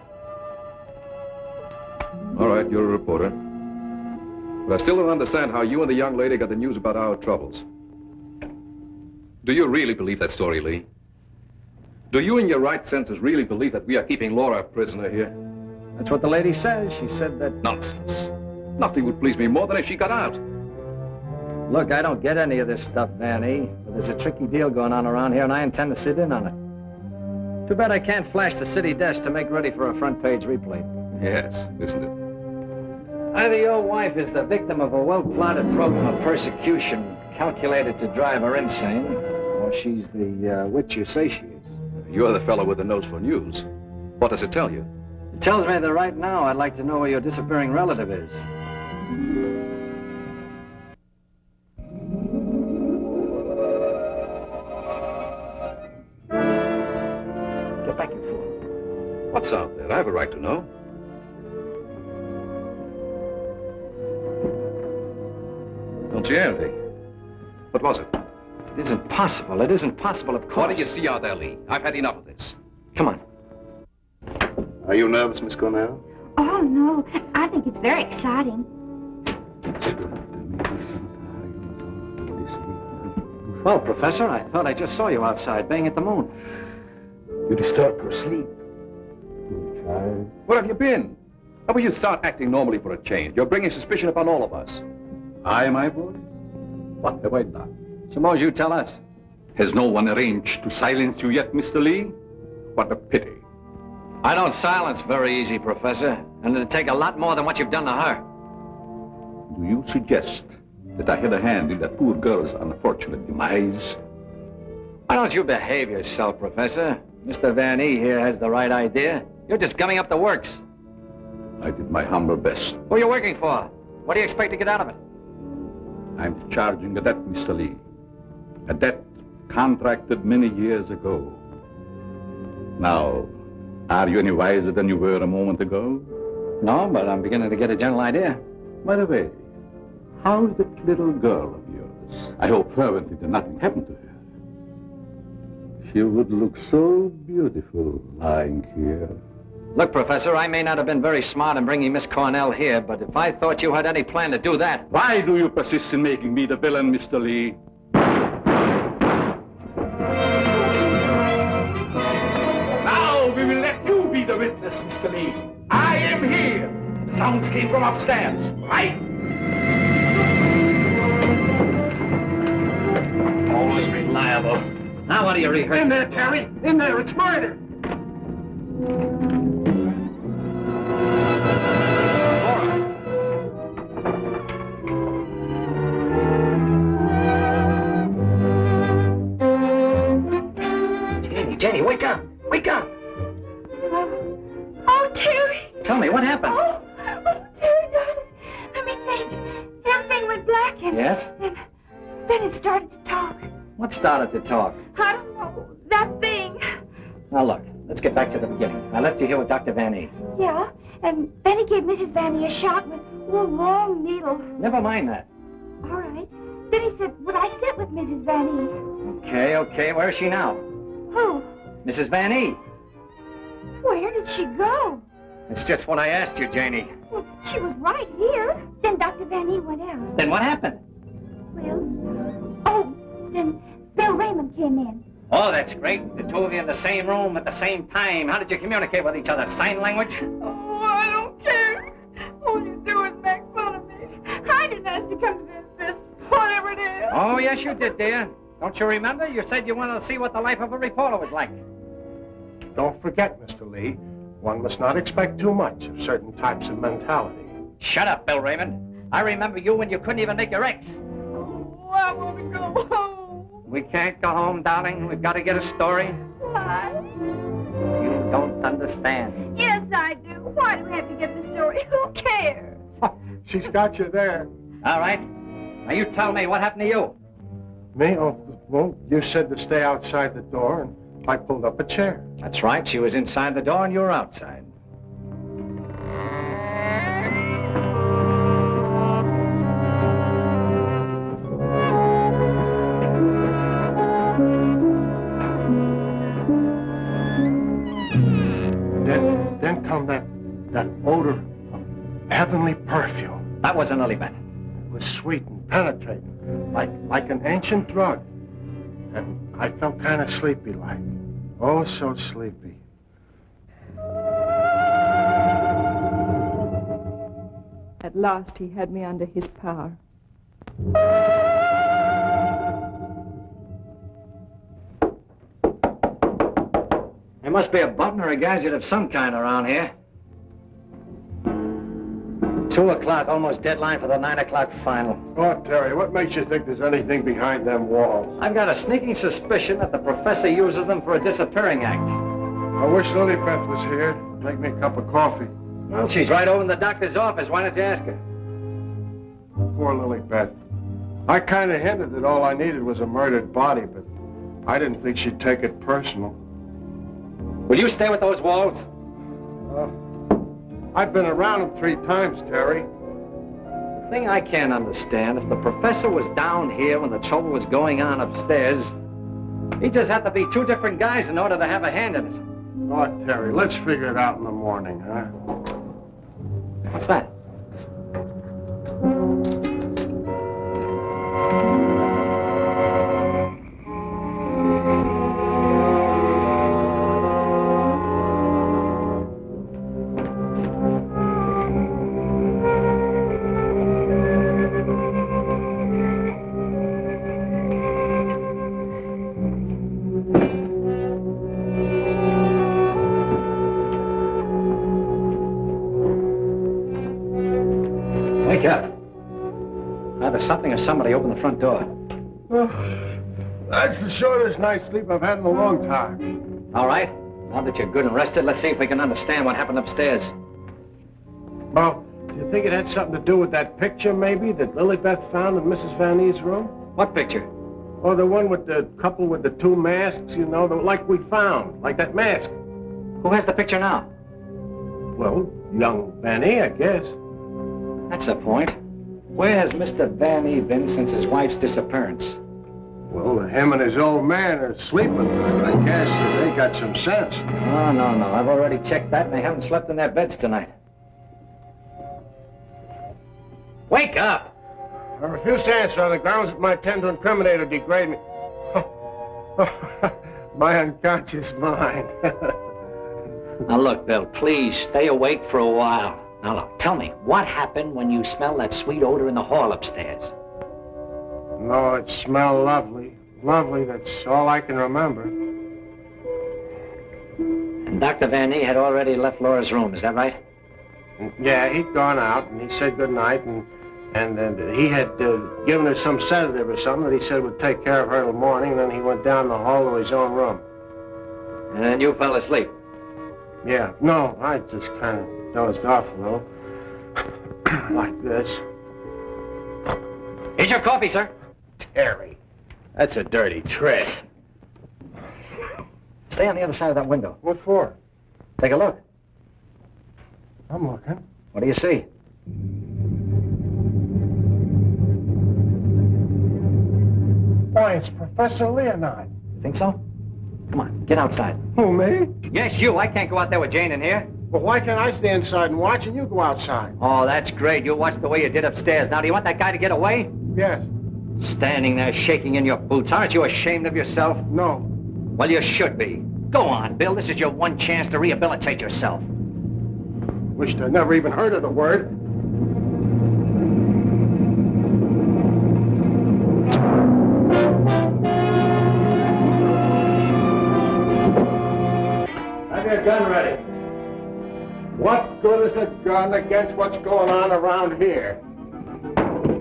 All right, you're a reporter. But I still don't understand how you and the young lady got the news about our troubles. Do you really believe that story, Lee? Do you in your right senses really believe that we are keeping Laura a prisoner here? That's what the lady says. She said that... Nonsense. Nothing would please me more than if she got out. Look, I don't get any of this stuff, Vanny, but there's a tricky deal going on around here, and I intend to sit in on it. Too bad I can't flash the city desk to make ready for a front-page replay. Yes, isn't it? Either your wife is the victim of a well-plotted program of persecution calculated to drive her insane, or she's the witch you say she is. You're the fellow with the nose for news. What does it tell you? It tells me that right now I'd like to know where your disappearing relative is. Get back, you fool. What's out there? I have a right to know. Don't see anything. What was it? It isn't possible. It isn't possible, of course. What do you see out there, Lee? I've had enough of this. Come on. Are you nervous, Miss Cornell? Oh, no. I think it's very exciting. Well, Professor, I thought I just saw you outside, baying at the moon. You disturb her sleep. Where have you been? How about you start acting normally for a change? You're bringing suspicion upon all of us. I, my boy? What have I done? Suppose you tell us. Has no one arranged to silence you yet, Mr. Lee? What a pity. I don't silence very easy, Professor, and it'd take a lot more than what you've done to her. Do you suggest that I had a hand in that poor girl's unfortunate demise? Why don't you behave yourself, Professor? Mr. Van E here has the right idea. You're just gumming up the works. I did my humble best. Who are you working for? What do you expect to get out of it? I'm charging a debt, Mr. Lee. A debt contracted many years ago. Now, are you any wiser than you were a moment ago? No, but I'm beginning to get a general idea. By the way, how is that little girl of yours? I hope fervently that nothing happened to her. She would look so beautiful lying here. Look, Professor, I may not have been very smart in bringing Miss Cornell here, but if I thought you had any plan to do that... Why do you persist in making me the villain, Mr. Lee? Now we will let you be the witness, Mr. Lee. I am here. The sounds came from upstairs, right? Always reliable. Now what do you rehearse? In there, Terry. In there. It's murder. Jenny, wake up! Wake up! Oh, Terry. Tell me, what happened? Oh, Terry, darling. Let me think. Everything went black and... Yes? Then it started to talk. What started to talk? I don't know. That thing. Now look, let's get back to the beginning. I left you here with Dr. Van E. Yeah, and then he gave Mrs. Vanny a shot with a long needle. Never mind that. All right. Then he said, would I sit with Mrs. Vanny? Okay. Where is she now? Who? Mrs. Vanny. Where did she go? It's just what I asked you, Janie. Well, she was right here. Then Dr. Vanny went out. Then what happened? Well, then Bill Raymond came in. Oh, that's great. The two of you in the same room at the same time. How did you communicate with each other? Sign language? Oh, I don't care. All you do is make fun of me. I didn't ask to come to this, whatever it is. Oh, yes, you did, dear. Don't you remember? You said you wanted to see what the life of a reporter was like. Don't forget, Mr. Lee, one must not expect too much of certain types of mentality. Shut up, Bill Raymond. I remember you when you couldn't even make your X. Oh, I want to go home. We can't go home, darling. We've got to get a story. Why? You don't understand. Yes, I do. Why do we have to get the story? Who cares? She's got you there. All right. Now you tell me, what happened to you? Me? Oh, well, you said to stay outside the door, and I pulled up a chair. That's right. She was inside the door and you were outside. Then come that odor of heavenly perfume. That was an early bet. It was sweet and penetrating, like an ancient drug. And I felt kind of sleepy-like. Oh, so sleepy. At last he had me under his power. There must be a button or a gadget of some kind around here. 2 o'clock, almost deadline for the 9 o'clock final. Oh, Terry, what makes you think there's anything behind them walls? I've got a sneaking suspicion that the professor uses them for a disappearing act. I wish Lilybeth was here. Make me a cup of coffee. Well, she's right over in the doctor's office. Why don't you ask her? Poor Lilybeth. I kind of hinted that all I needed was a murdered body, but I didn't think she'd take it personal. Will you stay with those walls? I've been around them 3 times, Terry. The thing I can't understand, if the professor was down here when the trouble was going on upstairs, he just had to be 2 different guys in order to have a hand in it. Oh, Terry, let's figure it out in the morning, huh? What's that? Wake up. Either something or somebody opened the front door. Oh, that's the shortest night's sleep I've had in a long time. All right. Now that you're good and rested, let's see if we can understand what happened upstairs. Well, do you think it had something to do with that picture, maybe, that Lilybeth found in Mrs. Vanny's room? What picture? Oh, the one with the couple with the 2 masks, you know, like we found, like that mask. Who has the picture now? Well, young Vanny, I guess. That's a point. Where has Mr. Vanny been since his wife's disappearance? Well, him and his old man are sleeping. I guess they got some sense. Oh, no. I've already checked that, and they haven't slept in their beds tonight. Wake up! I refuse to answer on the grounds that my attempt to incriminate or degrade me. My unconscious mind. Now, look, Bill, please stay awake for a while. Now, look, tell me, what happened when you smelled that sweet odor in the hall upstairs? No, it smelled lovely. Lovely, that's all I can remember. And Dr. Vanny had already left Laura's room, is that right? Yeah, he'd gone out, and he said goodnight, and he had given her some sedative or something that he said would take care of her till morning, and then he went down the hall to his own room. And then you fell asleep? Yeah, no, I just kind of dozed off a little. Like this. Here's your coffee, sir. Terry, that's a dirty trick. Stay on the other side of that window. What for? Take a look. I'm looking. What do you see? Why, it's Professor Leonard. Think so? Come on, get outside. Who, me? Yes, you. I can't go out there with Jane in here. Well, why can't I stay inside and watch and you go outside? Oh, that's great. You watch the way you did upstairs. Now, do you want that guy to get away? Yes. Standing there shaking in your boots. Aren't you ashamed of yourself? No. Well, you should be. Go on, Bill. This is your one chance to rehabilitate yourself. Wished I'd never even heard of the word. Have your gun ready. What good is a gun against what's going on around here?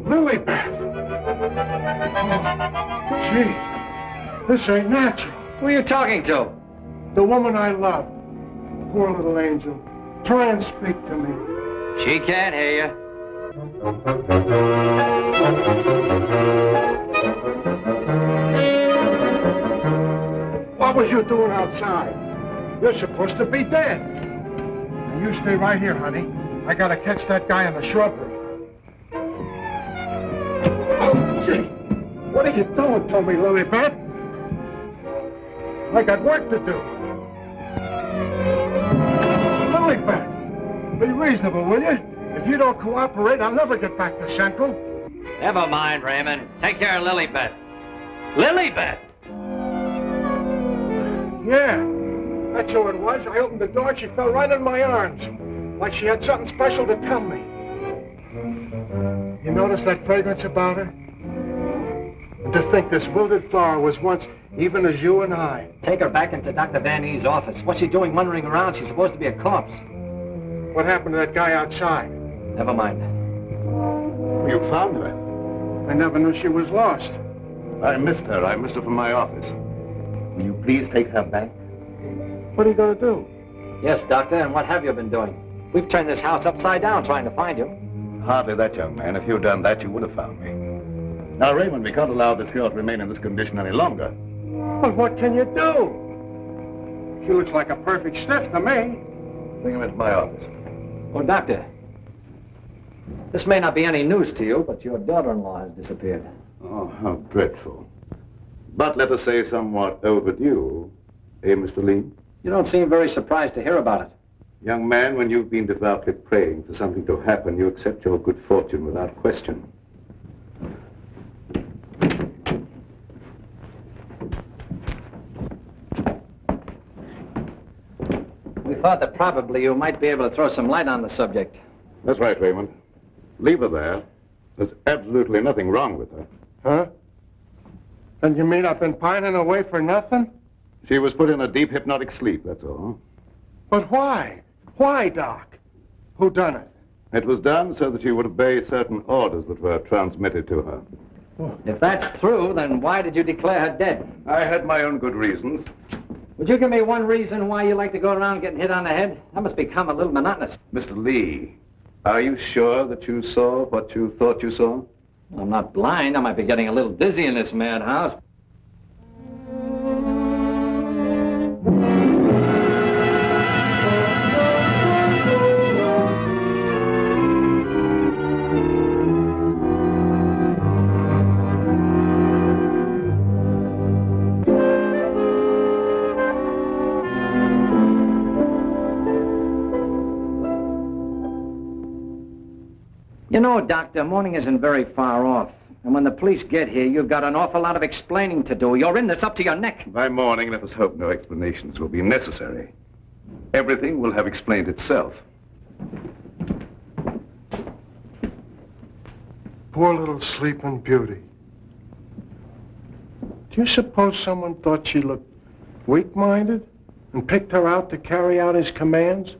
Lilybeth! Oh, gee, this ain't natural. Who are you talking to? The woman I loved. Poor little angel. Try and speak to me. She can't hear you. What was you doing outside? You're supposed to be dead. Now you stay right here, honey. I gotta catch that guy in the shrubbery. Oh, gee. What are you doing to me, Lilybeth? I got work to do. Lilybeth, be reasonable, will you? If you don't cooperate, I'll never get back to Central. Never mind, Raymond. Take care of Lilybeth. Lilybeth! Yeah, that's who it was. I opened the door and she fell right in my arms. Like she had something special to tell me. You notice that fragrance about her? And to think this wilted flower was once even as you and I. Take her back into Dr. Van E's office. What's she doing wandering around? She's supposed to be a corpse. What happened to that guy outside? Never mind. You found her. I never knew she was lost. I missed her. I missed her from my office. Will you please take her back? What are you going to do? Yes, Doctor, and what have you been doing? We've turned this house upside down trying to find you. Hardly that, young man. If you'd done that, you would have found me. Now, Raymond, we can't allow this girl to remain in this condition any longer. But what can you do? She looks like a perfect stiff to me. Bring him into my office. Oh, Doctor, this may not be any news to you, but your daughter-in-law has disappeared. Oh, how dreadful. But let us say somewhat overdue, eh, Mr. Lee? You don't seem very surprised to hear about it. Young man, when you've been devoutly praying for something to happen, you accept your good fortune without question. We thought that probably you might be able to throw some light on the subject. That's right, Raymond. Leave her there. There's absolutely nothing wrong with her. Huh? And you mean I've been pining away for nothing? She was put in a deep hypnotic sleep, that's all. But why? Why, Doc? Who done it? It was done so that she would obey certain orders that were transmitted to her. If that's true, then why did you declare her dead? I had my own good reasons. Would you give me one reason why you like to go around getting hit on the head? That must become a little monotonous. Mr. Lee, are you sure that you saw what you thought you saw? I'm not blind. I might be getting a little dizzy in this madhouse. You know, Doctor, morning isn't very far off. And when the police get here, you've got an awful lot of explaining to do. You're in this up to your neck. By morning, let us hope no explanations will be necessary. Everything will have explained itself. Poor little sleeping beauty. Do you suppose someone thought she looked weak-minded and picked her out to carry out his commands?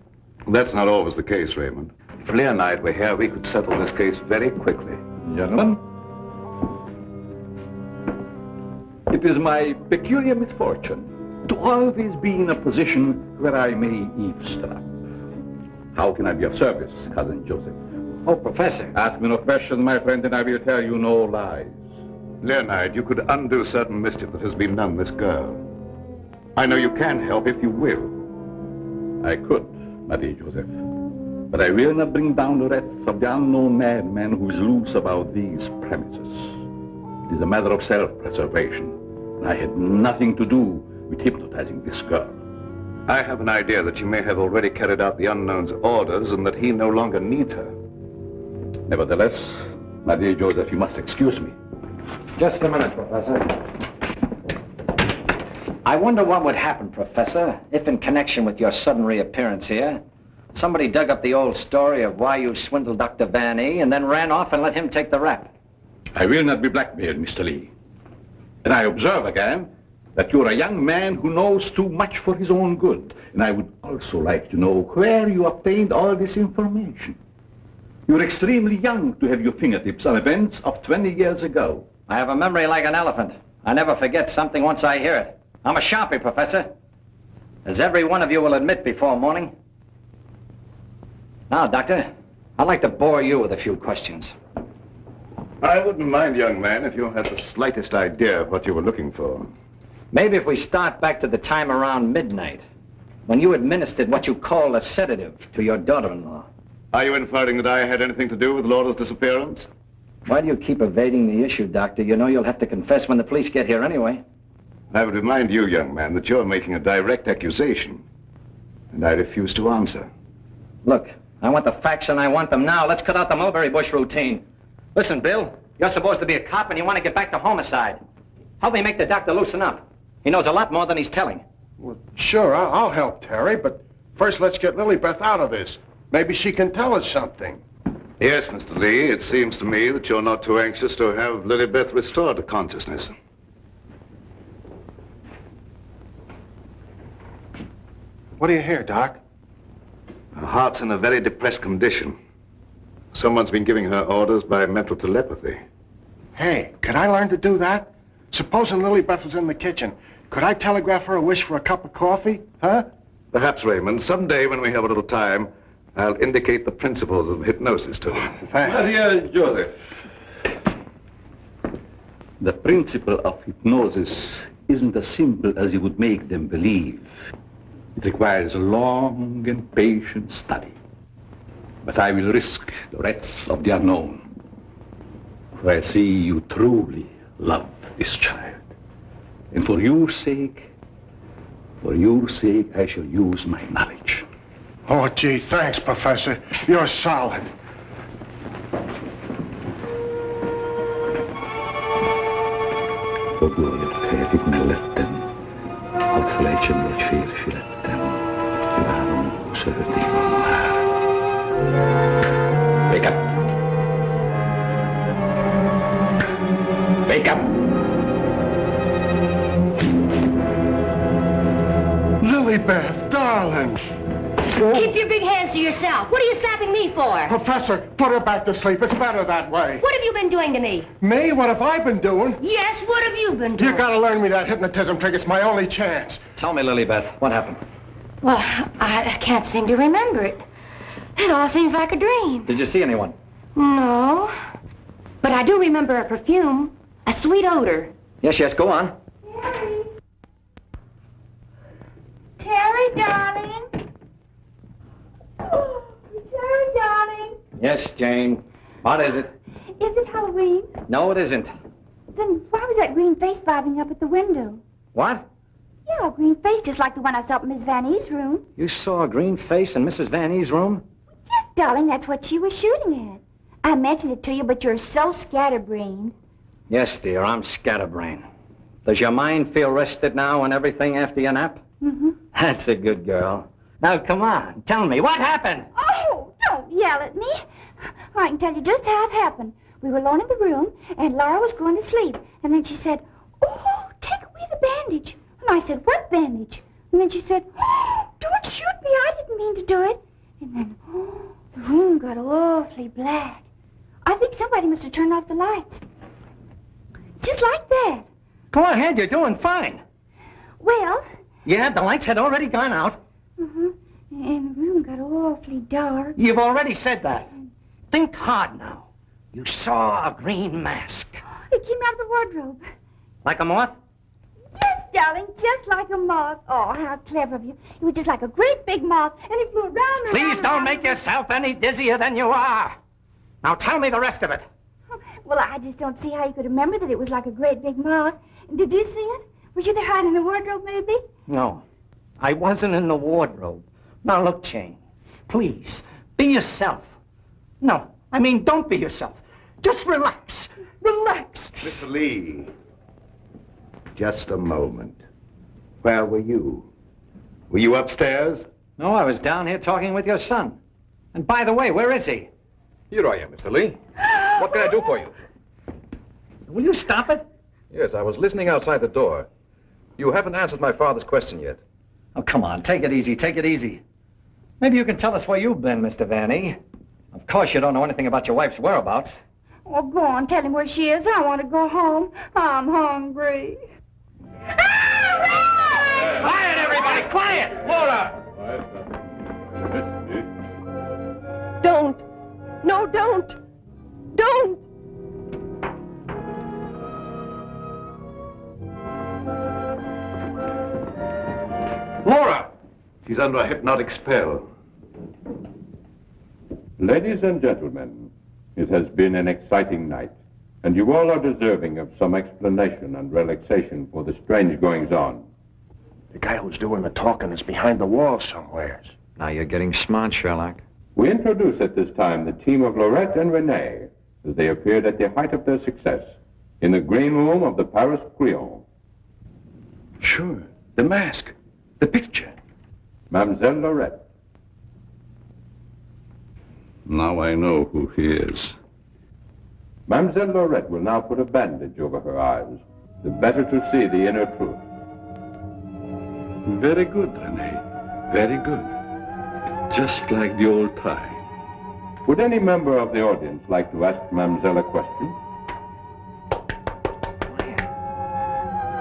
That's not always the case, Raymond. If Leah and I were here, we could settle this case very quickly. Gentlemen, it is my peculiar misfortune to always be in a position where I may eavesdrop. How can I be of service, Cousin Joseph? Oh, Professor. Ask me no questions, my friend, and I will tell you no lies. Leonard, you could undo certain mischief that has been done this girl. I know you can help if you will. I could, my dear Joseph. But I will not bring down the wrath of the unknown madman who is loose about these premises. It is a matter of self-preservation, and I had nothing to do with hypnotizing this girl. I have an idea that she may have already carried out the unknown's orders and that he no longer needs her. Nevertheless, my dear Joseph, you must excuse me. Just a minute, Professor. I wonder what would happen, Professor, if in connection with your sudden reappearance here, somebody dug up the old story of why you swindled Dr. Van E. and then ran off and let him take the rap. I will not be blackmailed, Mr. Lee. And I observe again that you're a young man who knows too much for his own good. And I would also like to know where you obtained all this information. You're extremely young to have your fingertips on events of 20 years ago. I have a memory like an elephant. I never forget something once I hear it. I'm a sharpie, Professor, as every one of you will admit before morning. Now, Doctor, I'd like to bore you with a few questions. I wouldn't mind, young man, if you had the slightest idea of what you were looking for. Maybe if we start back to the time around midnight, when you administered what you call a sedative to your daughter-in-law. Are you inferring that I had anything to do with Laura's disappearance? Why do you keep evading the issue, Doctor? You know you'll have to confess when the police get here anyway. I would remind you, young man, that you're making a direct accusation, and I refuse to answer. Look, I want the facts and I want them now. Let's cut out the mulberry bush routine. Listen, Bill, you're supposed to be a cop and you want to get back to homicide. Help me make the doctor loosen up. He knows a lot more than he's telling. Well, sure, I'll help Terry, but first let's get Lilybeth out of this. Maybe she can tell us something. Yes, Mr. Lee, it seems to me that you're not too anxious to have Lilybeth restored to consciousness. What do you hear, Doc? Her heart's in a very depressed condition. Someone's been giving her orders by mental telepathy. Hey, could I learn to do that? Supposing Lilybeth was in the kitchen, could I telegraph her a wish for a cup of coffee? Huh? Perhaps, Raymond, someday when we have a little time, I'll indicate the principles of hypnosis to her. Thanks. Dear Joseph, the principle of hypnosis isn't as simple as you would make them believe. It requires a long and patient study. But I will risk the wrath of the unknown. For I see you truly love this child. And for your sake, I shall use my knowledge. Oh, gee, thanks, Professor. You're solid. O gloria creatit mellettem, aut felicem lucere filettem, ivarum serdium mare. Wake up. Wake up. Lilybeth, darling. Keep your big hands to yourself. What are you slapping me for? Professor, put her back to sleep. It's better that way. What have you been doing to me? Me? What have I been doing? Yes, what have you been doing? You gotta learn me that hypnotism trick. It's my only chance. Tell me, Lilybeth, what happened? Well, I can't seem to remember it. It all seems like a dream. Did you see anyone? No. But I do remember a perfume, a sweet odor. Yes, go on. Terry. Terry, darling. Oh, Terry, darling. Yes, Jane. What is it? Is it Halloween? No, it isn't. Then why was that green face bobbing up at the window? What? Yeah, a green face just like the one I saw in Miss Van E.'s room. You saw a green face in Mrs. Van E.'s room? Yes, darling, that's what she was shooting at. I mentioned it to you, but you're so scatterbrained. Yes, dear, I'm scatterbrained. Does your mind feel rested now and everything after your nap? Mm-hmm. That's a good girl. Now, come on, tell me, what happened? Oh, don't yell at me. I can tell you just how it happened. We were alone in the room, and Laura was going to sleep. And then she said, oh, take away the bandage. And I said, what bandage? And then she said, oh, don't shoot me. I didn't mean to do it. And then, the room got awfully black. I think somebody must have turned off the lights. Just like that. Go ahead, you're doing fine. Well... Yeah, the lights had already gone out. Uh-huh. And the room got awfully dark. You've already said that. Think hard now. You saw a green mask. It came out of the wardrobe. Like a moth? Yes, darling, just like a moth. Oh, how clever of you. It was just like a great big moth, and it flew around and Please don't make yourself any dizzier than you are. Now tell me the rest of it. Well, I just don't see how you could remember that it was like a great big moth. Did you see it? Were you there hiding in the wardrobe, maybe? No, I wasn't in the wardrobe. Now look, Jane, please, be yourself. No, I mean, don't be yourself. Just relax. Relax. Mr. Lee, just a moment. Where were you? Were you upstairs? No, I was down here talking with your son. And by the way, where is he? Here I am, Mr. Lee. What can I do for you? Will you stop it? Yes, I was listening outside the door. You haven't answered my father's question yet. Oh, come on, take it easy, take it easy. Maybe you can tell us where you've been, Mr. Vanny. Of course you don't know anything about your wife's whereabouts. Oh, go on, tell him where she is. I want to go home. I'm hungry. Quiet, everybody, quiet! Laura! Don't. No, don't. Don't. Laura! She's under a hypnotic spell. Ladies and gentlemen, it has been an exciting night, and you all are deserving of some explanation and relaxation for the strange goings-on. The guy who's doing the talking is behind the wall somewheres. Now you're getting smart, Sherlock. We introduce at this time the team of Lorette and Renee as they appeared at the height of their success in the green room of the Paris Crillon. Sure. The mask. The picture. Mademoiselle Lorette. Now I know who he is. Mademoiselle Lorette will now put a bandage over her eyes, the better to see the inner truth. Very good, Renee. Very good. Just like the old time. Would any member of the audience like to ask Mademoiselle a question?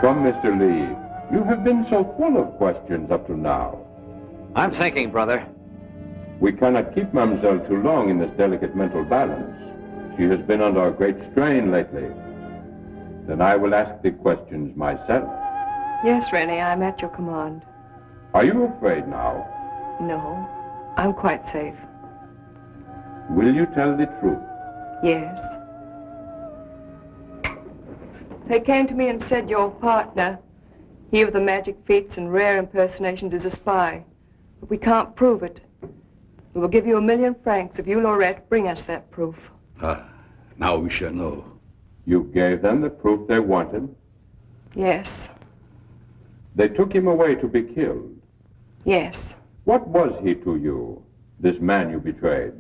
Come, Mr. Lee. You have been so full of questions up to now. I'm thinking, brother. We cannot keep Mademoiselle too long in this delicate mental balance. She has been under a great strain lately. Then I will ask the questions myself. Yes, Renee, I'm at your command. Are you afraid now? No, I'm quite safe. Will you tell the truth? Yes. They came to me and said your partner, he of the magic feats and rare impersonations, is a spy. But we can't prove it. We will give you 1,000,000 francs if you, Lorette, bring us that proof. Now we shall know. You gave them the proof they wanted? Yes. They took him away to be killed? Yes. What was he to you, this man you betrayed?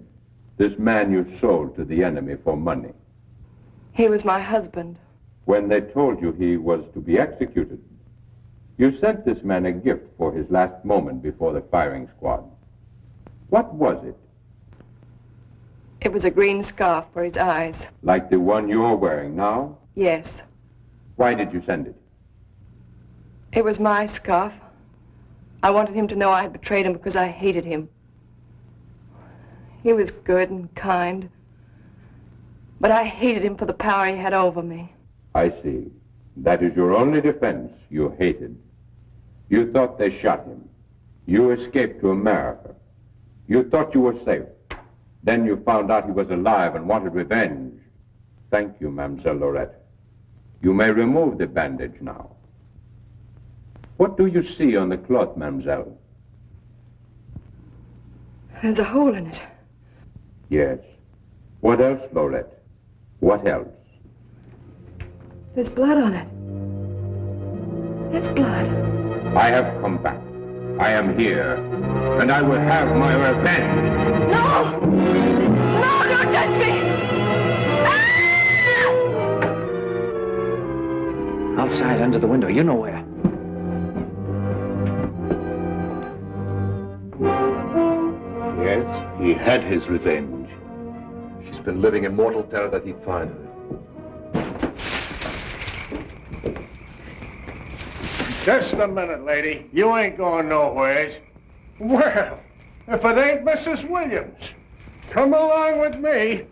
This man you sold to the enemy for money? He was my husband. When they told you he was to be executed, you sent this man a gift for his last moment before the firing squad. What was it? It was a green scarf for his eyes. Like the one you're wearing now? Yes. Why did you send it? It was my scarf. I wanted him to know I had betrayed him because I hated him. He was good and kind, but I hated him for the power he had over me. I see. That is your only defense. You hated. You thought they shot him. You escaped to America. You thought you were safe. Then you found out he was alive and wanted revenge. Thank you, Mademoiselle Lorette. You may remove the bandage now. What do you see on the cloth, Mademoiselle? There's a hole in it. Yes. What else, Lorette? What else? There's blood on it. There's blood. I have come back. I am here, and I will have my revenge. No! No, don't touch me! Ah! Outside, under the window, you know where. Yes, he had his revenge. She's been living in mortal terror that he'd find her. Just a minute, lady. You ain't going nowheres. Well, if it ain't Mrs. Williams, come along with me.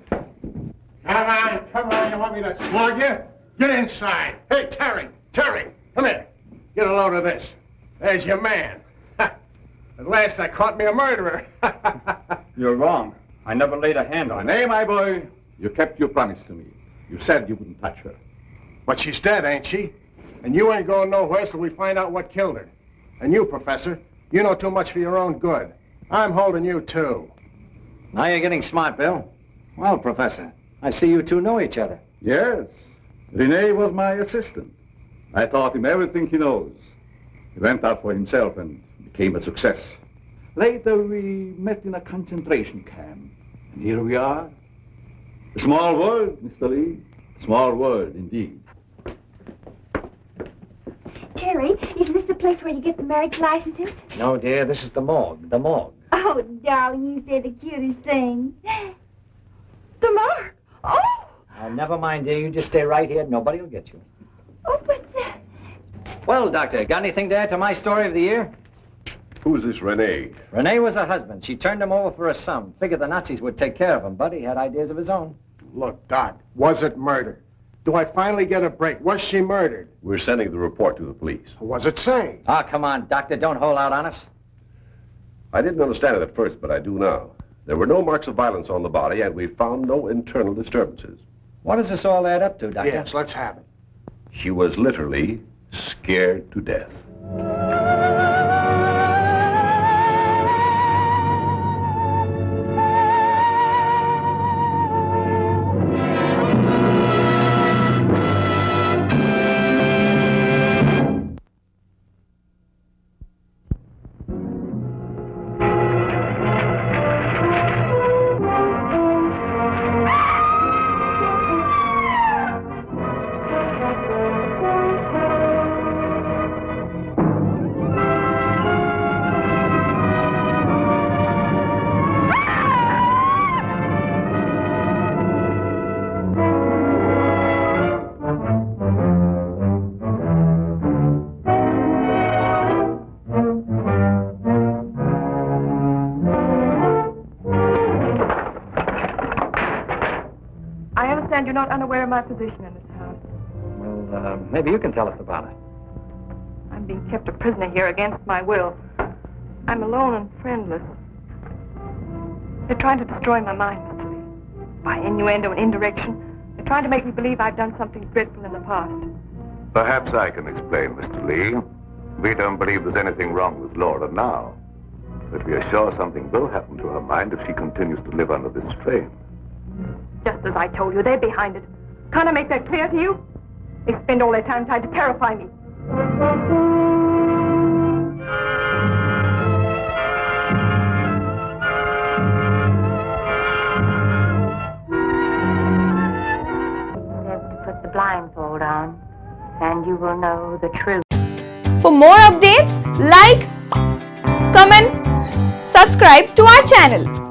Come on, you want me to slug you? Get inside. Hey, Terry, come here. Get a load of this. There's your man. At last I caught me a murderer. You're wrong. I never laid a hand on her. Nay, my boy, you kept your promise to me. You said you wouldn't touch her. But she's dead, ain't she? And you ain't going nowhere till we find out what killed her. And you, Professor, you know too much for your own good. I'm holding you, too. Now you're getting smart, Bill. Well, Professor, I see you two know each other. Yes. Rene was my assistant. I taught him everything he knows. He went out for himself and became a success. Later, we met in a concentration camp. And here we are. A small world, Mr. Lee. A small world, indeed. Terry, isn't this the place where you get the marriage licenses? No, dear, this is the morgue. The morgue. Oh, darling, you say the cutest things. The mark. Oh! Oh, never mind, dear. You just stay right here. Nobody will get you. Oh, but Well, Doctor, got anything to add to my story of the year? Who's this Renee? Renee was her husband. She turned him over for a sum. Figured the Nazis would take care of him, but he had ideas of his own. Look, Doc, was it murder? Do I finally get a break? Was she murdered? We're sending the report to the police. What does it say? Ah, come on, Doctor, don't hold out on us. I didn't understand it at first, but I do now. There were no marks of violence on the body, and we found no internal disturbances. What does this all add up to, Doctor? Yes, let's have it. She was literally scared to death. You're not unaware of my position in this house. Well, maybe you can tell us about it. I'm being kept a prisoner here against my will. I'm alone and friendless. They're trying to destroy my mind, Mr. Lee. By innuendo and indirection, they're trying to make me believe I've done something dreadful in the past. Perhaps I can explain, Mr. Lee. We don't believe there's anything wrong with Laura now. But we are sure something will happen to her mind if she continues to live under this strain. Just as I told you, they're behind it. Can't I make that clear to you? They spend all their time trying to terrify me. You have to put the blindfold on, and you will know the truth. For more updates, like, comment, subscribe to our channel.